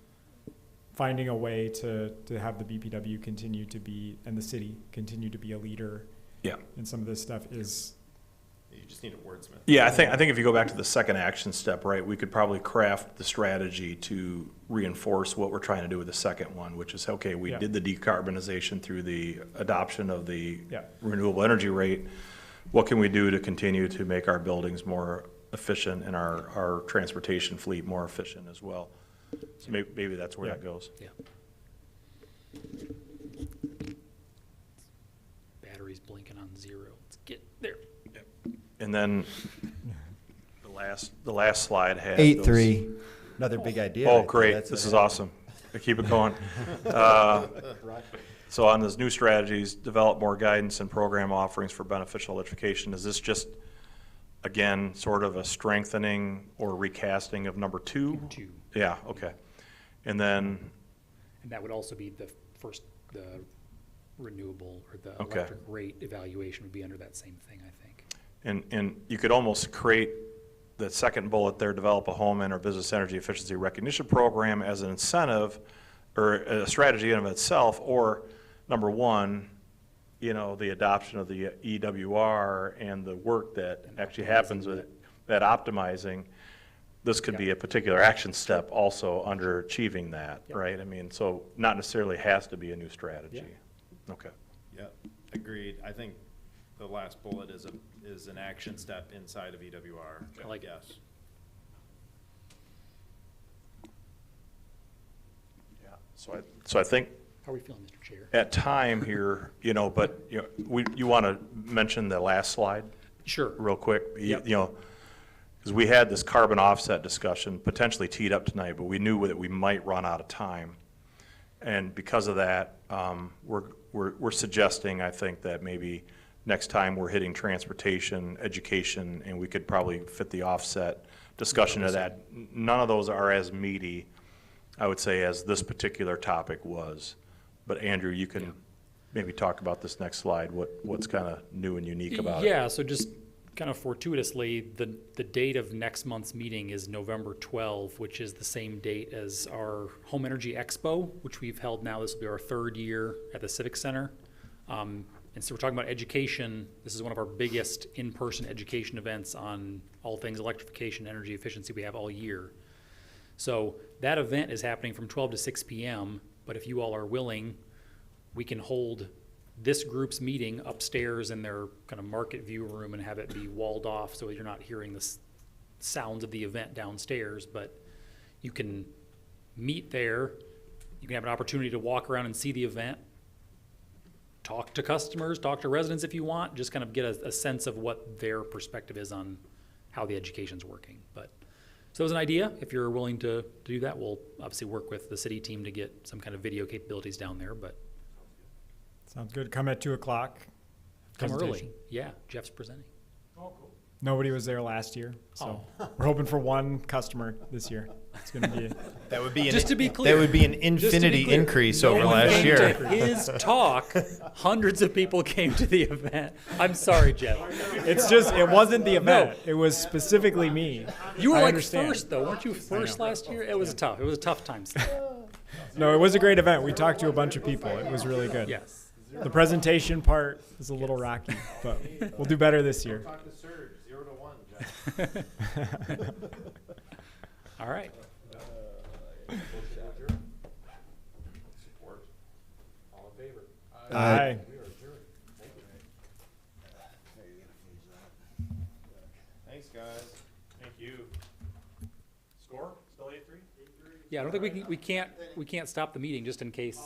finding a way to have the BPW continue to be, and the city continue to be a leader in some of this stuff is. You just need a wordsmith. Yeah, I think if you go back to the second action step, right, we could probably craft the strategy to reinforce what we're trying to do with the second one, which is, okay, we did the decarbonization through the adoption of the renewable energy rate. What can we do to continue to make our buildings more efficient and our transportation fleet more efficient as well? So maybe that's where that goes. Yeah. Battery's blinking on 0. Let's get there. And then the last slide had 8.3, another big idea. Oh, right there. great! That's This what is happened. awesome. Keep it going. So on those new strategies, develop more guidance and program offerings for beneficial electrification. Is this just, again, sort of a strengthening or recasting of number 2? 2. Yeah. Okay. And then. And that would also be the renewable or the Okay. electric rate evaluation would be under that same thing, I think. And you could almost create that second bullet there, develop a home and or business energy efficiency recognition program as an incentive or a strategy in of itself, or number 1, the adoption of the EWR and the work that actually happens with that optimizing. This could be a particular action step also under achieving that, right? I mean, so not necessarily has to be a new strategy. Okay. Yep, agreed. I think the last bullet is an action step inside of EWR. I like it. Yes. Yeah. So I think How are we feeling, Mr. Chair? at time here, but you want to mention the last slide Sure. real quick? Yep. Because we had this carbon offset discussion potentially teed up tonight, but we knew that we might run out of time. And because of that, we're suggesting, I think, that maybe next time we're hitting transportation, education, and we could probably fit the offset discussion of that. None of those are as meaty, I would say, as this particular topic was. But Andrew, you can maybe talk about this next slide, what's kind of new and unique about it. Yeah, so just kind of fortuitously, the date of next month's meeting is November 12, which is the same date as our Home Energy Expo, which we've held now. This will be our 3rd year at the Civic Center. And so we're talking about education. This is one of our biggest in-person education events on all things electrification, energy efficiency we have all year. So that event is happening from 12 to 6 p.m., but if you all are willing, we can hold this group's meeting upstairs in their kind of market view room and have it be walled off so you're not hearing the sounds of the event downstairs, but you can meet there. You can have an opportunity to walk around and see the event, talk to customers, talk to residents if you want, just kind of get a sense of what their perspective is on how the education's working. But so it was an idea. If you're willing to do that, we'll obviously work with the city team to get some kind of video capabilities down there, but Sounds good. Come at 2:00. come Presentation. early. Yeah, Jeff's presenting. Nobody was there last year, so we're hoping for one customer this year. It's going to be. That would be Just to be clear. That would be an Just to be infinity clear, increase no over one last came year. to his talk, hundreds of people came to the event. I'm sorry, Jeff. It's just, it wasn't the event. It was specifically me. You were I like understand. first though, weren't you first last year? It was tough. It was a tough time slot. No, it was a great event. We talked to a bunch of people. It was really good. Yes. The presentation part is a little rocky, but we'll do better this year. Talk to Serge, 0 to 1, Jeff. All right. Support. All in favor? Aye. Thanks, guys. Thank you. Score? Still 8-3? Yeah, I don't think we can't stop the meeting just in case